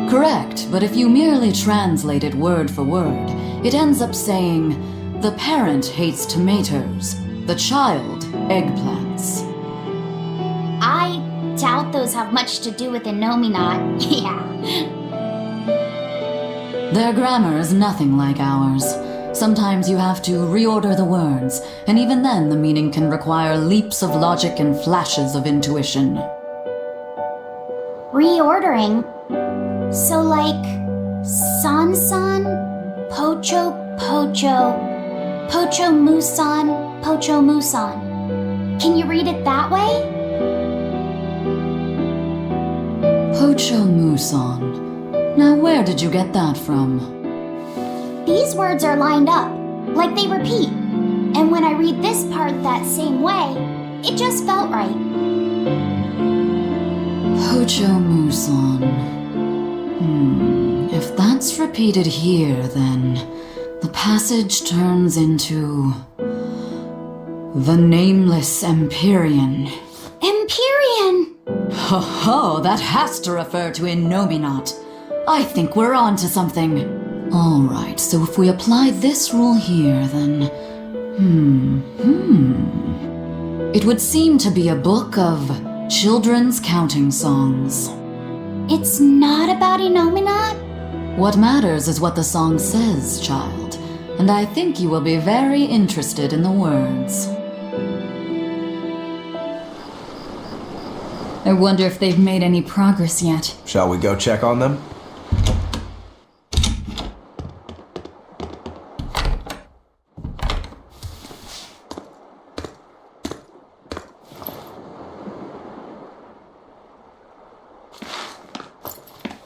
Correct, but if you merely translate it word for word, it ends up saying, the parent hates tomatoes, the child eggplants. I doubt those have much to do with Innominat. Yeah. Their grammar is nothing like ours. Sometimes you have to reorder the words, and even then the meaning can require leaps of logic and flashes of intuition. Reordering? So like, San-san, Pocho, Pocho, Pocho Musan, Pocho Musan. Can you read it that way? Pocho Musan. Now where did you get that from? These words are lined up, like they repeat. And when I read this part that same way, it just felt right. Hojo Muson. If that's repeated here, then the passage turns into the Nameless Empyrean. Empyrean! Ho ho, that has to refer to Innominat. I think we're on to something. Alright, so if we apply this rule here, then... It would seem to be a book of children's counting songs. It's not about Innominat? What matters is what the song says, child. And I think you will be very interested in the words. I wonder if they've made any progress yet. Shall we go check on them?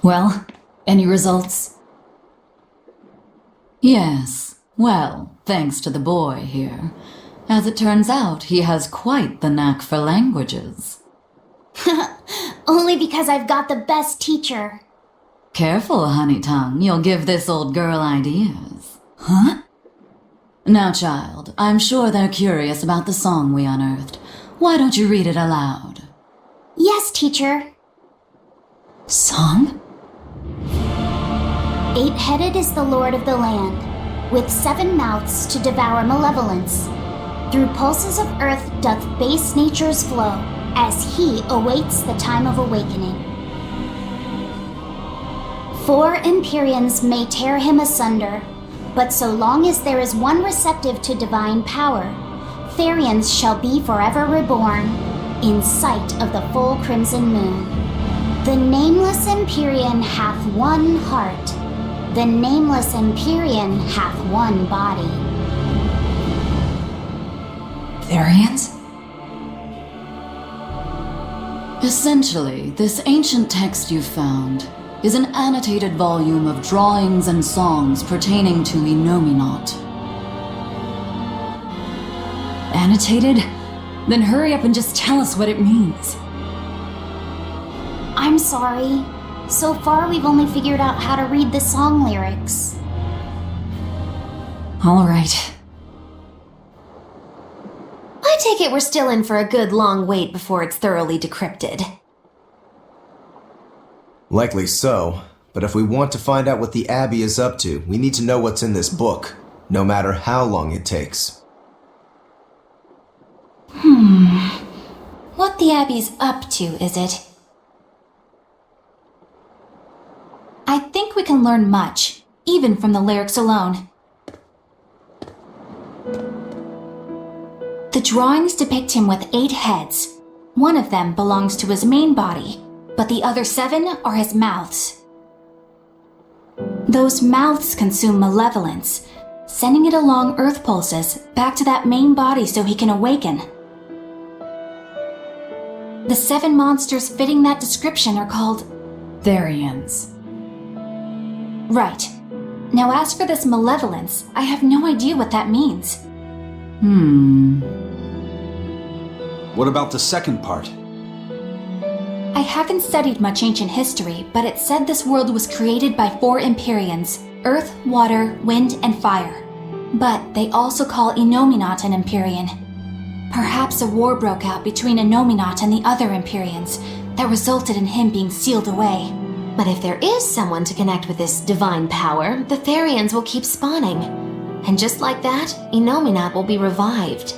Well, any results? Yes. Well, thanks to the boy here. As it turns out, he has quite the knack for languages. Only because I've got the best teacher. Careful, honey tongue. You'll give this old girl ideas. Huh? Now, child, I'm sure they're curious about the song we unearthed. Why don't you read it aloud? Yes, teacher. Song? 8-headed is the lord of the land, with 7 mouths to devour malevolence. Through pulses of earth doth base nature's flow, as he awaits the time of awakening. 4 Empyreans may tear him asunder, but so long as there is one receptive to divine power, Therians shall be forever reborn, in sight of the full crimson moon. The nameless Empyrean hath one heart, the nameless Empyrean hath one body. Therians? Essentially, this ancient text you found is an annotated volume of drawings and songs pertaining to Innominat. Annotated? Then hurry up and just tell us what it means. I'm sorry. So far, we've only figured out how to read the song lyrics. All right. I take it we're still in for a good long wait before it's thoroughly decrypted. Likely so, but if we want to find out what the Abbey is up to, we need to know what's in this book, no matter how long it takes. What the Abbey's up to, is it? I think we can learn much, even from the lyrics alone. The drawings depict him with 8 heads. One of them belongs to his main body, but the other 7 are his mouths. Those mouths consume malevolence, sending it along earth pulses back to that main body so he can awaken. The 7 monsters fitting that description are called Therians. Right. Now as for this malevolence, I have no idea what that means. What about the second part? I haven't studied much ancient history, but it said this world was created by 4 Empyreans: earth, water, wind, and fire. But they also call Innominat an Empyrean. Perhaps a war broke out between Innominat and the other Empyreans that resulted in him being sealed away. But if there is someone to connect with this divine power, the Therians will keep spawning. And just like that, Innominat will be revived.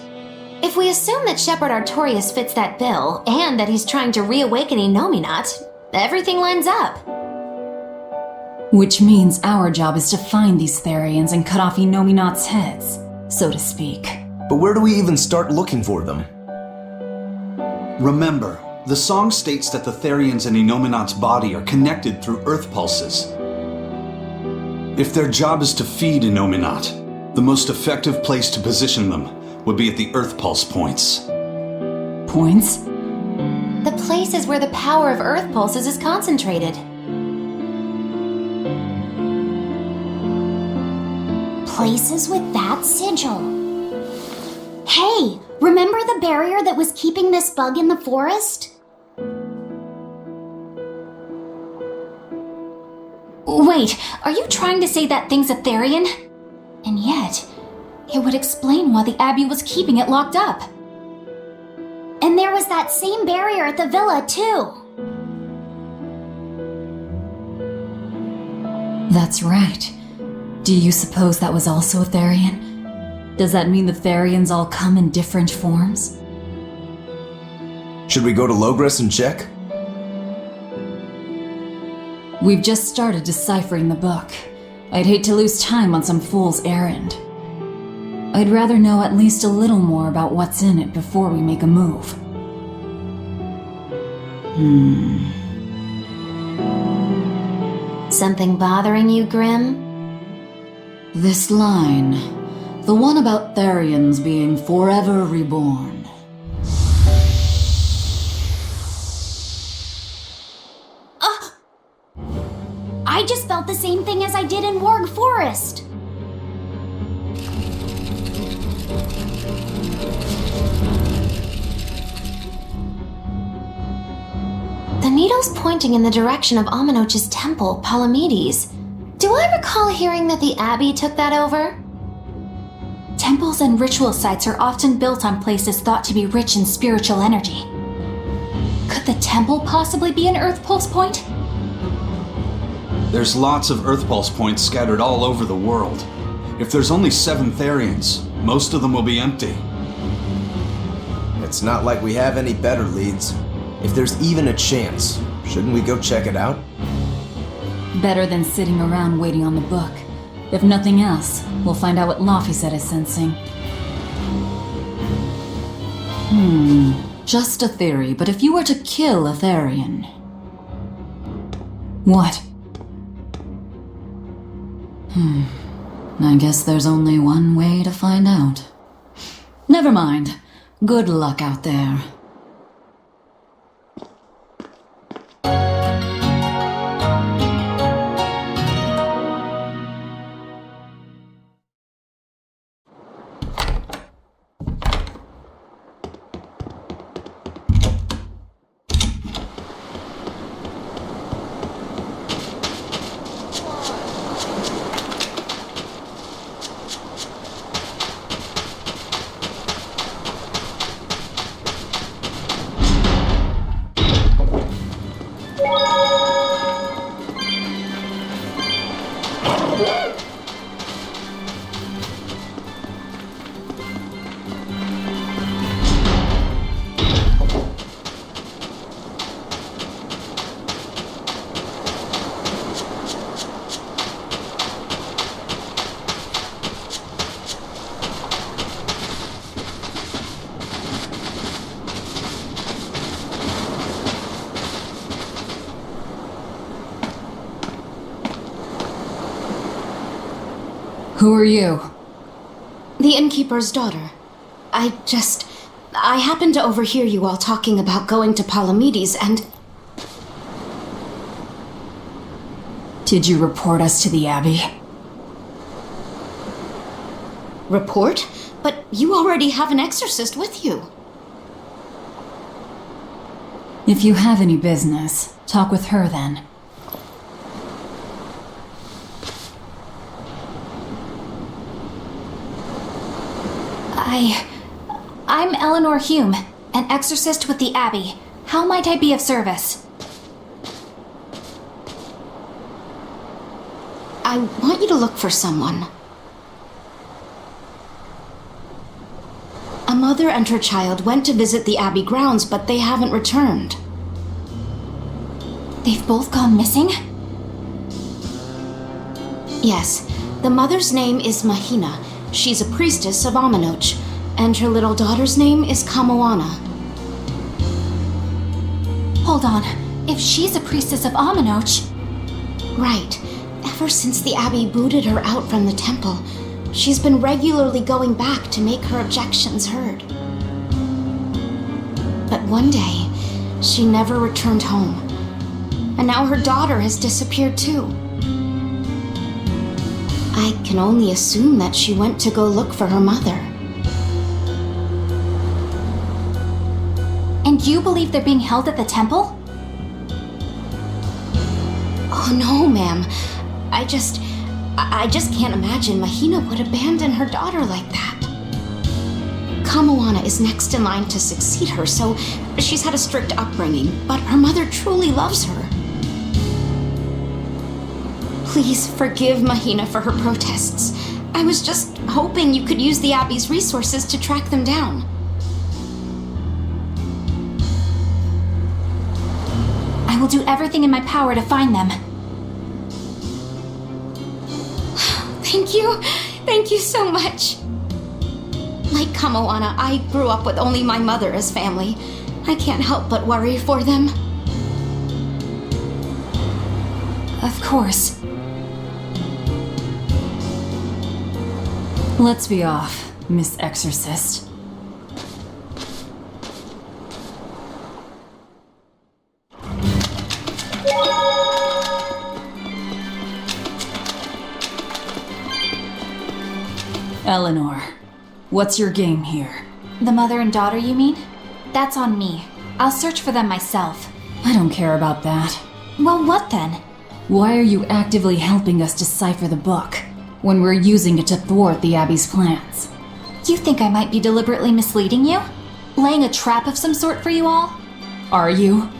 If we assume that Shepherd Artorius fits that bill, and that he's trying to reawaken Innominat, everything lines up. Which means our job is to find these Therians and cut off Innominat's heads, so to speak. But where do we even start looking for them? Remember, the song states that the Therians in Innominat's body are connected through earth pulses. If their job is to feed Innominat, the most effective place to position them would be at the earth pulse points. Points? The places where the power of earth pulses is concentrated. Places with that sigil. Hey, remember the barrier that was keeping this bug in the forest? Wait, are you trying to say that thing's a Therian? And yet, it would explain why the Abbey was keeping it locked up. And there was that same barrier at the villa, too. That's right. Do you suppose that was also a Therian? Does that mean the Therians all come in different forms? Should we go to Logres and check? We've just started deciphering the book. I'd hate to lose time on some fool's errand. I'd rather know at least a little more about what's in it before we make a move. Something bothering you, Grim? This line. The one about Therians being forever reborn. I just felt the same thing as I did in Warg Forest. The needle's pointing in the direction of Amenoch's temple, Palamedes. Do I recall hearing that the Abbey took that over? Temples and ritual sites are often built on places thought to be rich in spiritual energy. Could the temple possibly be an Earth Pulse point? There's lots of Earth Pulse points scattered all over the world. If there's only 7 Therians, most of them will be empty. It's not like we have any better leads. If there's even a chance, shouldn't we go check it out? Better than sitting around waiting on the book. If nothing else, we'll find out what Laphicet is sensing. Just a theory, but if you were to kill a Therian... What? I guess there's only one way to find out. Never mind. Good luck out there. Who are you? The innkeeper's daughter. I happened to overhear you all talking about going to Palamedes and... Did you report us to the Abbey? Report? But you already have an exorcist with you. If you have any business, talk with her then. I'm Eleanor Hume, an exorcist with the Abbey. How might I be of service? I want you to look for someone. A mother and her child went to visit the Abbey grounds, but they haven't returned. They've both gone missing? Yes. The mother's name is Mahina. She's a priestess of Amenoch, and her little daughter's name is Kamoana. Hold on. If she's a priestess of Amenoch... Right. Ever since the Abbey booted her out from the temple, she's been regularly going back to make her objections heard. But one day, she never returned home. And now her daughter has disappeared too. I can only assume that she went to go look for her mother. And you believe they're being held at the temple? Oh no, ma'am. I just can't imagine Mahina would abandon her daughter like that. Kamoana is next in line to succeed her, so she's had a strict upbringing, but her mother truly loves her. Please forgive Mahina for her protests. I was just hoping you could use the Abbey's resources to track them down. I will do everything in my power to find them. Thank you. Thank you so much. Like Kamoana, I grew up with only my mother as family. I can't help but worry for them. Of course. Let's be off, Miss Exorcist. Eleanor, what's your game here? The mother and daughter, you mean? That's on me. I'll search for them myself. I don't care about that. Well, what then? Why are you actively helping us decipher the book, when we're using it to thwart the Abbey's plans? You think I might be deliberately misleading you? Laying a trap of some sort for you all? Are you?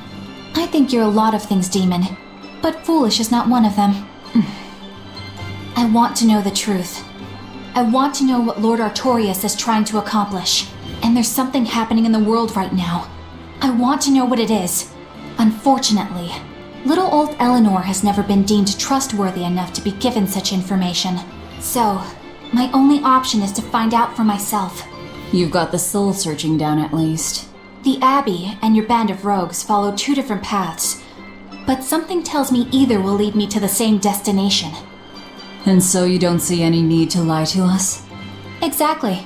I think you're a lot of things, Demon. But foolish is not one of them. I want to know the truth. I want to know what Lord Artorias is trying to accomplish. And there's something happening in the world right now. I want to know what it is. Unfortunately, little old Eleanor has never been deemed trustworthy enough to be given such information. So, my only option is to find out for myself. You've got the soul searching down at least. The Abbey and your band of rogues follow two different paths, but something tells me either will lead me to the same destination. And so you don't see any need to lie to us? Exactly.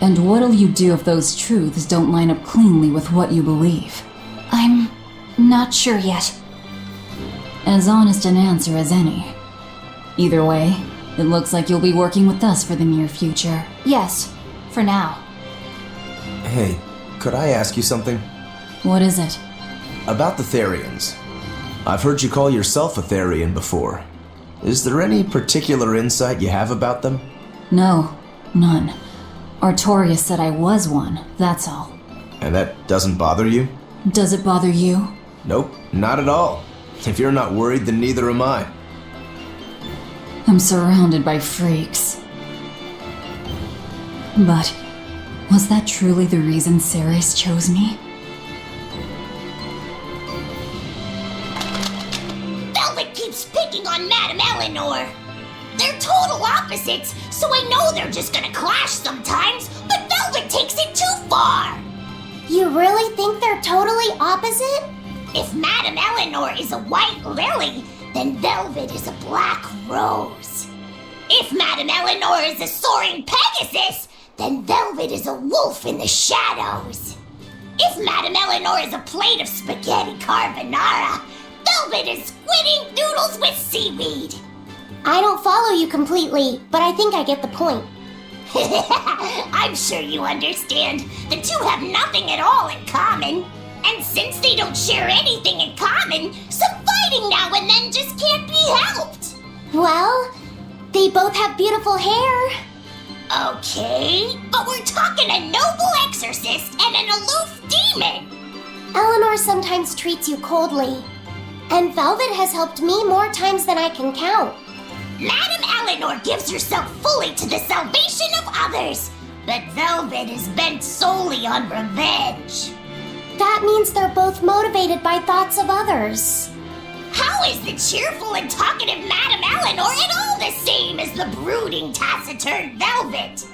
And what'll you do if those truths don't line up cleanly with what you believe? I'm not sure yet. As honest an answer as any. Either way, it looks like you'll be working with us for the near future. Yes, for now. Hey, could I ask you something? What is it? About the Therians. I've heard you call yourself a Therian before. Is there any particular insight you have about them? No, none. Artorias said I was one, that's all. And that doesn't bother you? Does it bother you? Nope, not at all. If you're not worried, then neither am I. I'm surrounded by freaks. But was that truly the reason Ceres chose me? Velvet keeps picking on Madame Eleanor. They're total opposites, so I know they're just gonna clash sometimes, but Velvet takes it too far. You really think they're totally opposite? If Madame Eleanor is a white lily, then Velvet is a black rose. If Madame Eleanor is a soaring Pegasus, then Velvet is a wolf in the shadows. If Madame Eleanor is a plate of spaghetti carbonara, Velvet is squidding noodles with seaweed. I don't follow you completely, but I think I get the point. I'm sure you understand. The two have nothing at all in common. And since they don't share anything in common, some fighting now and then just can't be helped. Well, they both have beautiful hair. Okay, but we're talking a noble exorcist and an aloof demon. Eleanor sometimes treats you coldly, and Velvet has helped me more times than I can count. Madame Eleanor gives herself fully to the salvation of others, but Velvet is bent solely on revenge. That means they're both motivated by thoughts of others. How is the cheerful and talkative Madame Eleanor at all the same as the brooding, taciturn Velvet?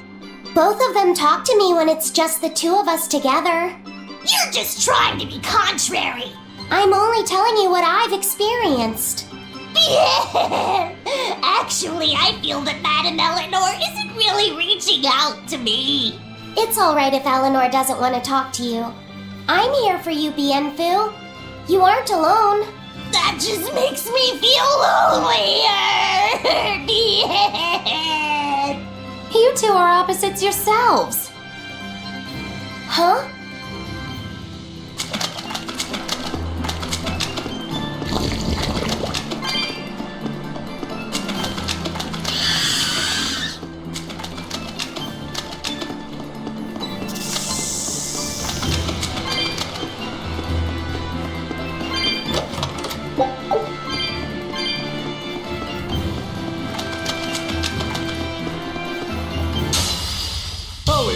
Both of them talk to me when it's just the two of us together. You're just trying to be contrary. I'm only telling you what I've experienced. Actually, I feel that Madame Eleanor isn't really reaching out to me. It's alright if Eleanor doesn't want to talk to you. I'm here for you, Bienfu. You aren't alone. That just makes me feel lonelier. You two are opposites yourselves. Huh?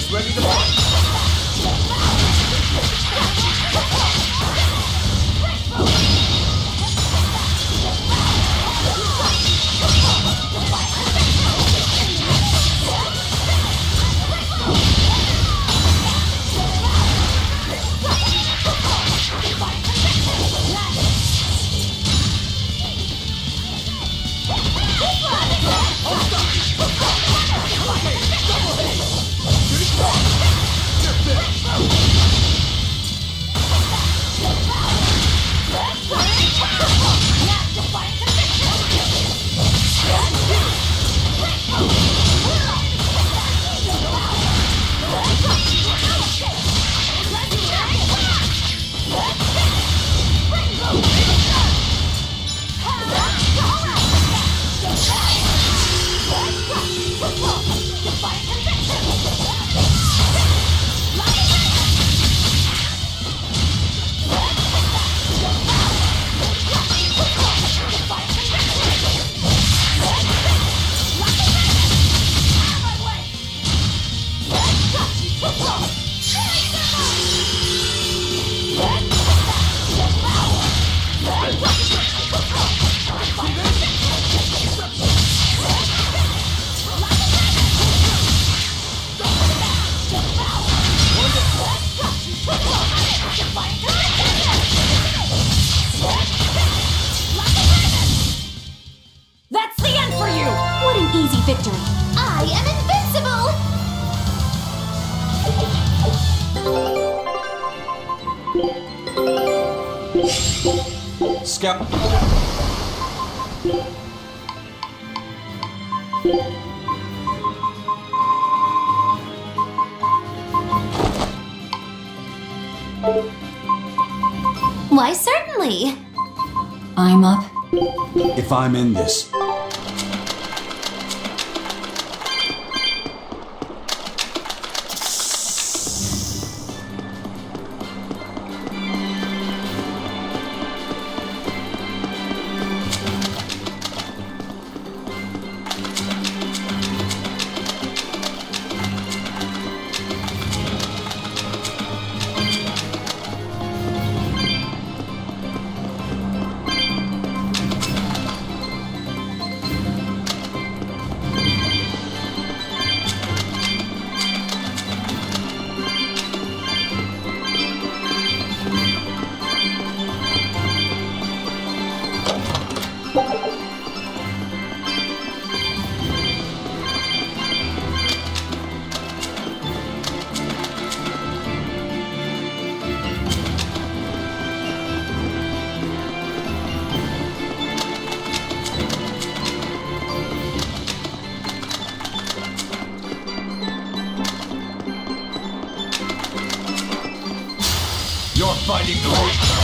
is ready to fight! That's the end for you! What an easy victory! I am invincible! Scout. Why, certainly. I'm up. If I'm in this, You're fighting the weak.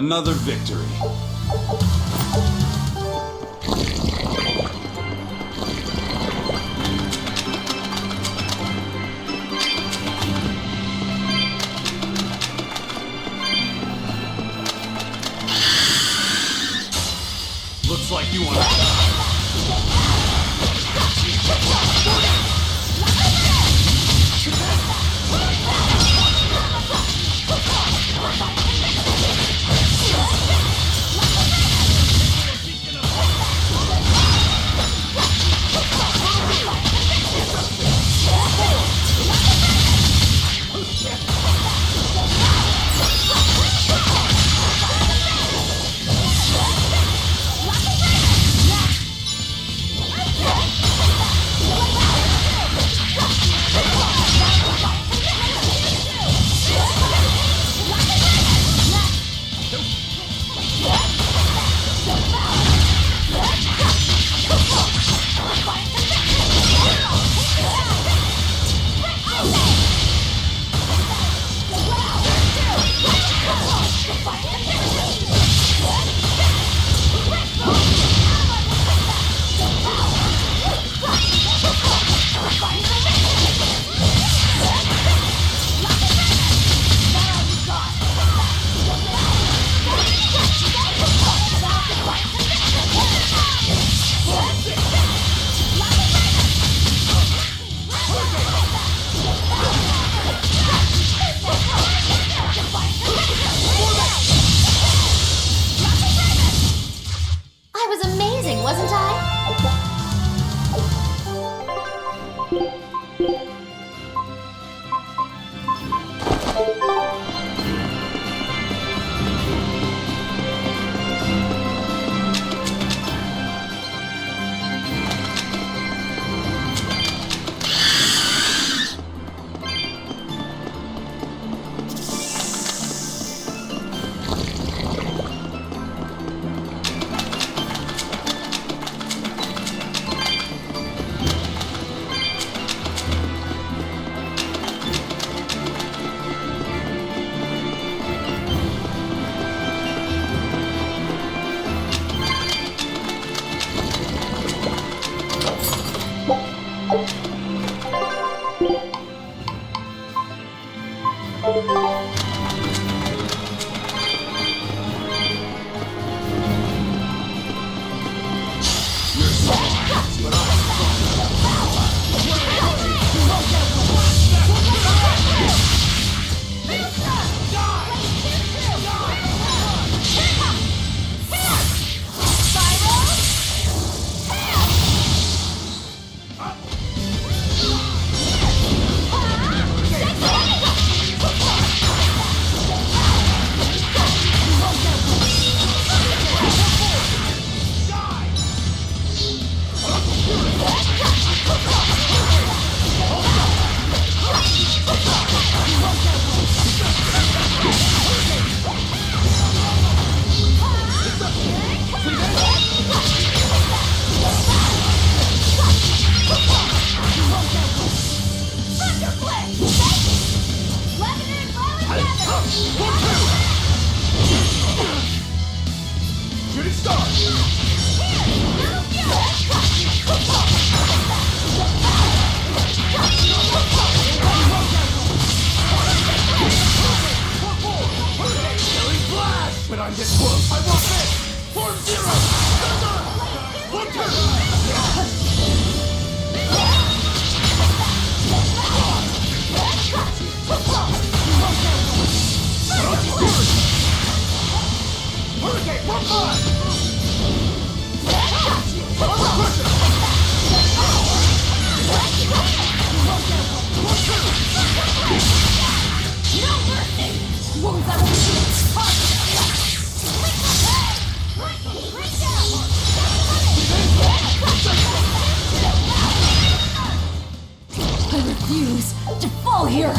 another victory. Looks like you want to... I refuse to fall here!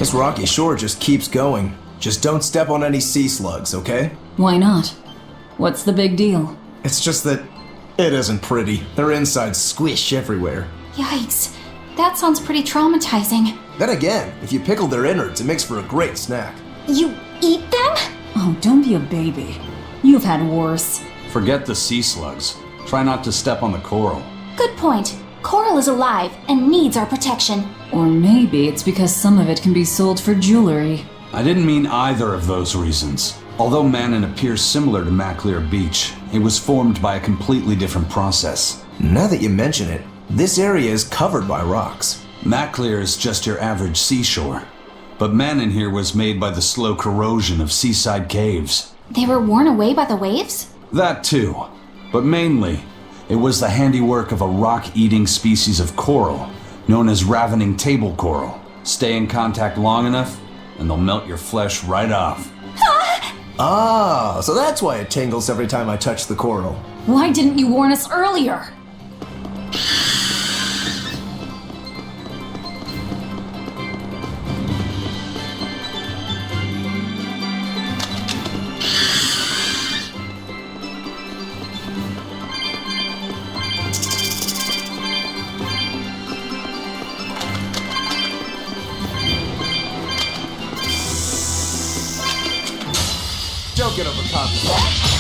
This rocky shore just keeps going. Just don't step on any sea slugs, okay? Why not? What's the big deal? It's just that it isn't pretty. Their insides squish everywhere. Yikes. That sounds pretty traumatizing. Then again, if you pickle their innards, it makes for a great snack. You eat them? Oh, don't be a baby. You've had worse. Forget the sea slugs. Try not to step on the coral. Good point. Coral is alive and needs our protection. Or maybe it's because some of it can be sold for jewelry. I didn't mean either of those reasons. Although Manon appears similar to Maclear Beach, it was formed by a completely different process. Now that you mention it, this area is covered by rocks. Maclear is just your average seashore. But Manon here was made by the slow corrosion of seaside caves. They were worn away by the waves? That too. But mainly, it was the handiwork of a rock-eating species of coral, known as ravening table coral. Stay in contact long enough, and they'll melt your flesh right off. Ah, so that's why it tingles every time I touch the coral. Why didn't you warn us earlier? Don't get overconfident.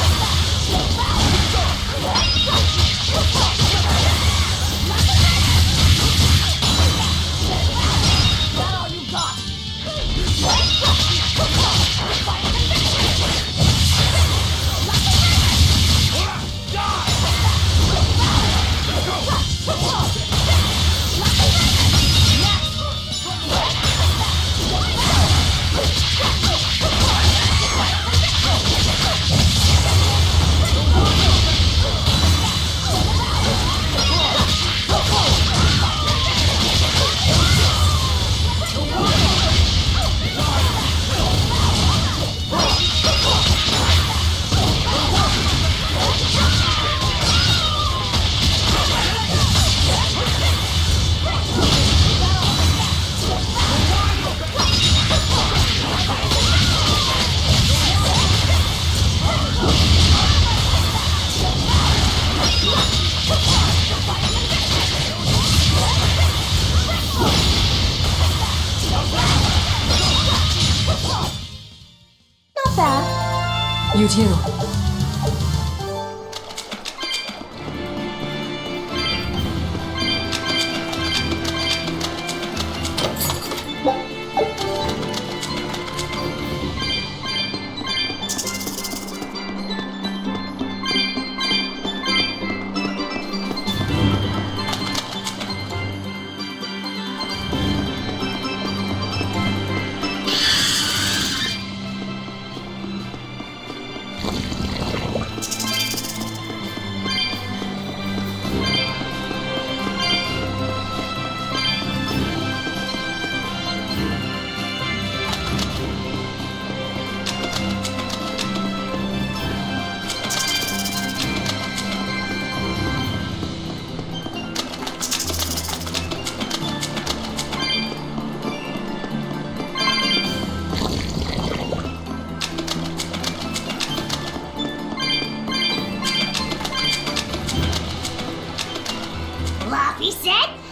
You too.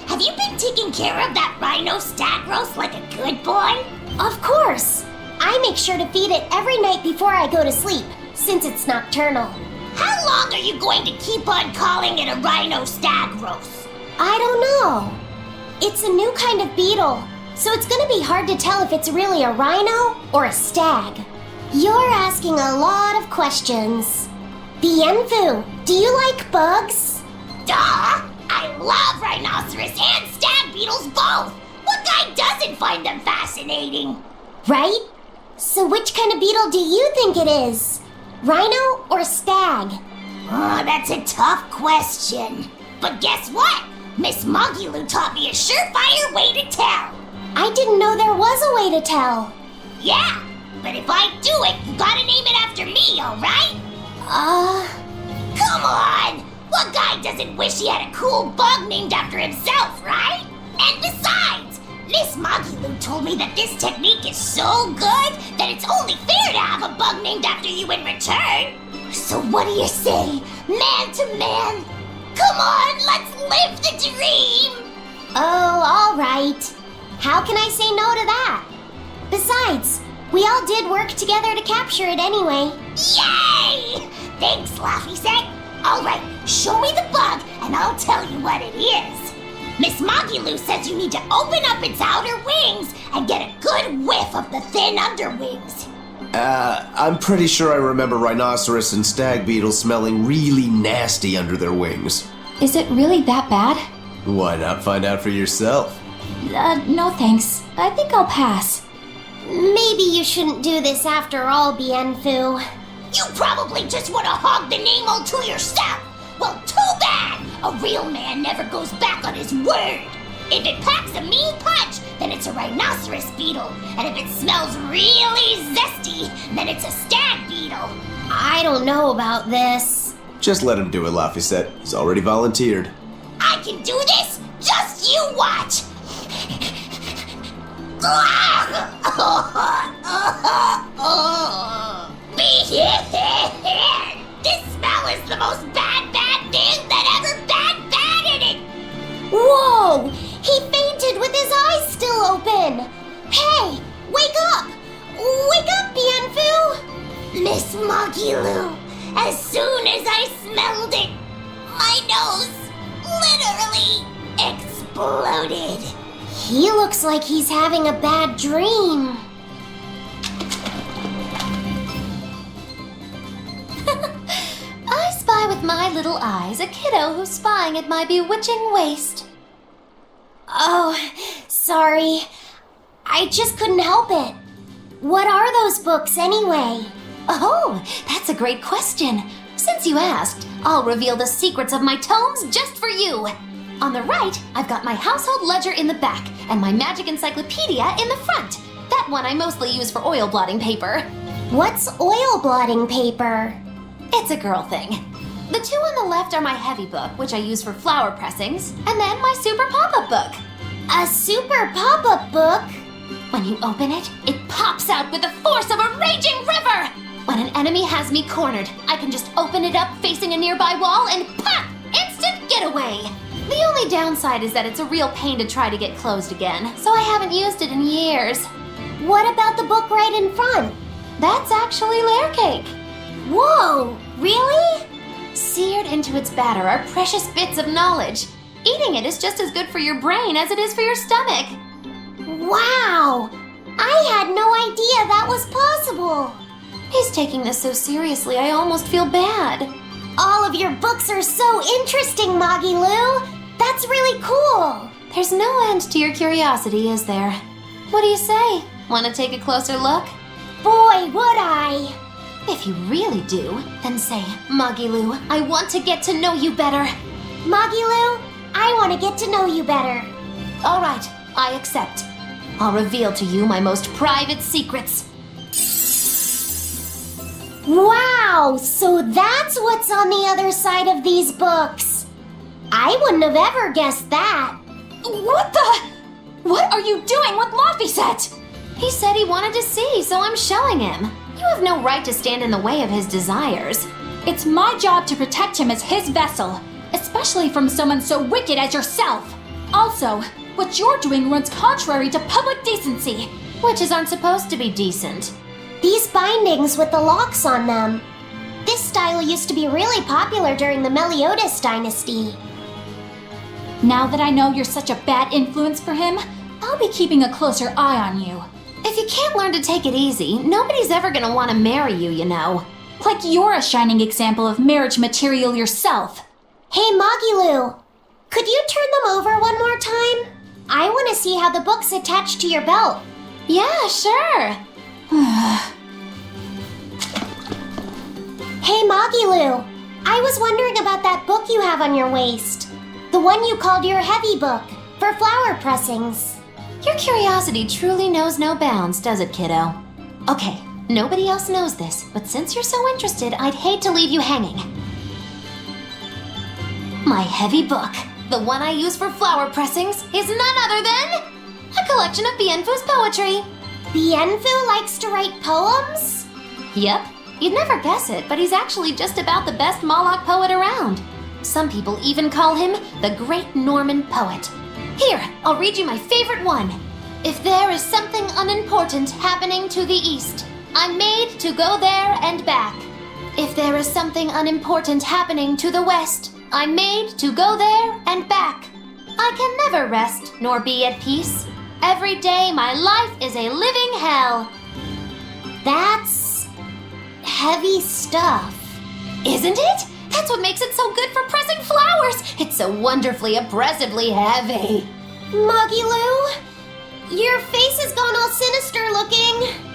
Have you been taking care of that rhino stag roast like a good boy? Of course. I make sure to feed it every night before I go to sleep, since it's nocturnal. How long are you going to keep on calling it a rhino stag roast? I don't know. It's a new kind of beetle, so it's gonna be hard to tell if it's really a rhino or a stag. You're asking a lot of questions. Bienfu, do you like bugs? Duh! I love rhinoceros and stag beetles both! What guy doesn't find them fascinating? Right? So which kind of beetle do you think it is? Rhino or stag? Oh, that's a tough question. But guess what? Miss Moguloo taught me a surefire way to tell. I didn't know there was a way to tell. Yeah, but if I do it, you gotta name it after me, alright? Come on! What guy doesn't wish he had a cool bug named after himself, right? And besides, Miss Moguloo told me that this technique is so good that it's only fair to have a bug named after you in return. So what do you say, man to man? Come on, let's live the dream! Oh, all right. How can I say no to that? Besides, we all did work together to capture it anyway. Yay! Thanks, Laffy-Sack. All right, show me the bug and I'll tell you what it is. Miss Moguloo says you need to open up its outer wings and get a good whiff of the thin underwings. I'm pretty sure I remember rhinoceros and stag beetles smelling really nasty under their wings. Is it really that bad? Why not find out for yourself? No thanks. I think I'll pass. Maybe you shouldn't do this after all, Bienfu. You probably just want to hog the name all to yourself. Well, too bad. A real man never goes back on his word. If it packs a mean punch, then it's a rhinoceros beetle. And if it smells really zesty, then it's a stag beetle. I don't know about this. Just let him do it, Laphicet. He's already volunteered. I can do this? Just you watch! This smell is the most bad thing that ever bad in it! Whoa! He fainted with his eyes still open! Hey! Wake up! Wake up, Bienfu! Miss Magilou, as soon as I smelled it, my nose literally exploded. He looks like he's having a bad dream. I spy with my little eyes a kiddo who's spying at my bewitching waist. Oh, sorry. I just couldn't help it. What are those books anyway? Oh, that's a great question. Since you asked, I'll reveal the secrets of my tomes just for you. On the right, I've got my household ledger in the back and my magic encyclopedia in the front. That one I mostly use for oil blotting paper. What's oil blotting paper? It's a girl thing. The two on the left are my heavy book, which I use for flower pressings, and then my super pop-up book. A super pop-up book? When you open it, it pops out with the force of a raging river! When an enemy has me cornered, I can just open it up facing a nearby wall and pop! Instant getaway! The only downside is that it's a real pain to try to get closed again, so I haven't used it in years. What about the book right in front? That's actually layer cake. Whoa! Really? Seared into its batter are precious bits of knowledge. Eating it is just as good for your brain as it is for your stomach. Wow! I had no idea that was possible. He's taking this so seriously, I almost feel bad. All of your books are so interesting, Magilou. That's really cool. There's no end to your curiosity, is there? What do you say? Want to take a closer look? Boy, would I! If you really do, then say, Magilou, I want to get to know you better. Magilou, I want to get to know you better. All right, I accept. I'll reveal to you my most private secrets. Wow, so that's what's on the other side of these books. I wouldn't have ever guessed that. What are you doing with Laphicet? He said he wanted to see, so I'm showing him. You have no right to stand in the way of his desires. It's my job to protect him as his vessel, especially from someone so wicked as yourself. Also, what you're doing runs contrary to public decency. Witches aren't supposed to be decent. These bindings with the locks on them. This style used to be really popular during the Meliodas dynasty. Now that I know you're such a bad influence for him, I'll be keeping a closer eye on you. If you can't learn to take it easy, nobody's ever gonna want to marry you, you know. Like you're a shining example of marriage material yourself. Hey, Magilou, could you turn them over one more time? I want to see how the book's attached to your belt. Yeah, sure. Hey, Magilou, I was wondering about that book you have on your waist. The one you called your heavy book, for flower pressings. Your curiosity truly knows no bounds, does it, kiddo? Okay, nobody else knows this, but since you're so interested, I'd hate to leave you hanging. My heavy book, the one I use for flower pressings, is none other than a collection of Bienfu's poetry. Bienfu likes to write poems? Yep, you'd never guess it, but he's actually just about the best Moloch poet around. Some people even call him the Great Norman Poet. Here, I'll read you my favorite one. If there is something unimportant happening to the east, I'm made to go there and back. If there is something unimportant happening to the west, I'm made to go there and back. I can never rest nor be at peace. Every day my life is a living hell. That's heavy stuff. Isn't it? That's what makes it so good for pressing flowers. It's so wonderfully oppressively heavy. Magilou, your face has gone all sinister looking.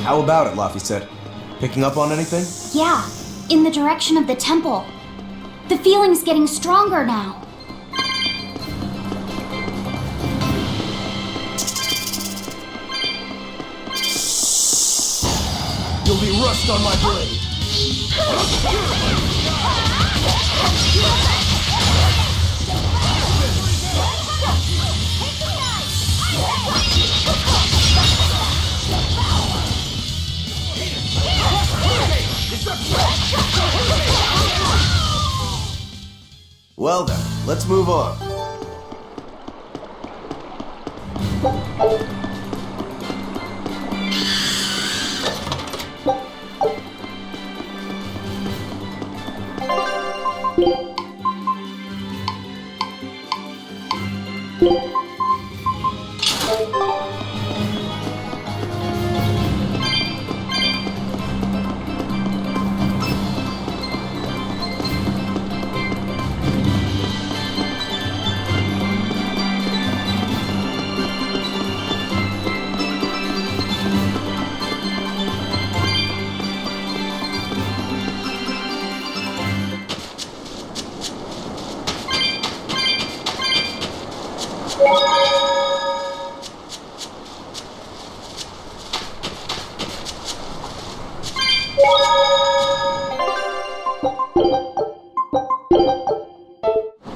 How about it, Laffy said? Picking up on anything? Yeah, in the direction of the temple. The feeling's getting stronger now. You'll be rust on my blade. Well then, let's move on. Yeah.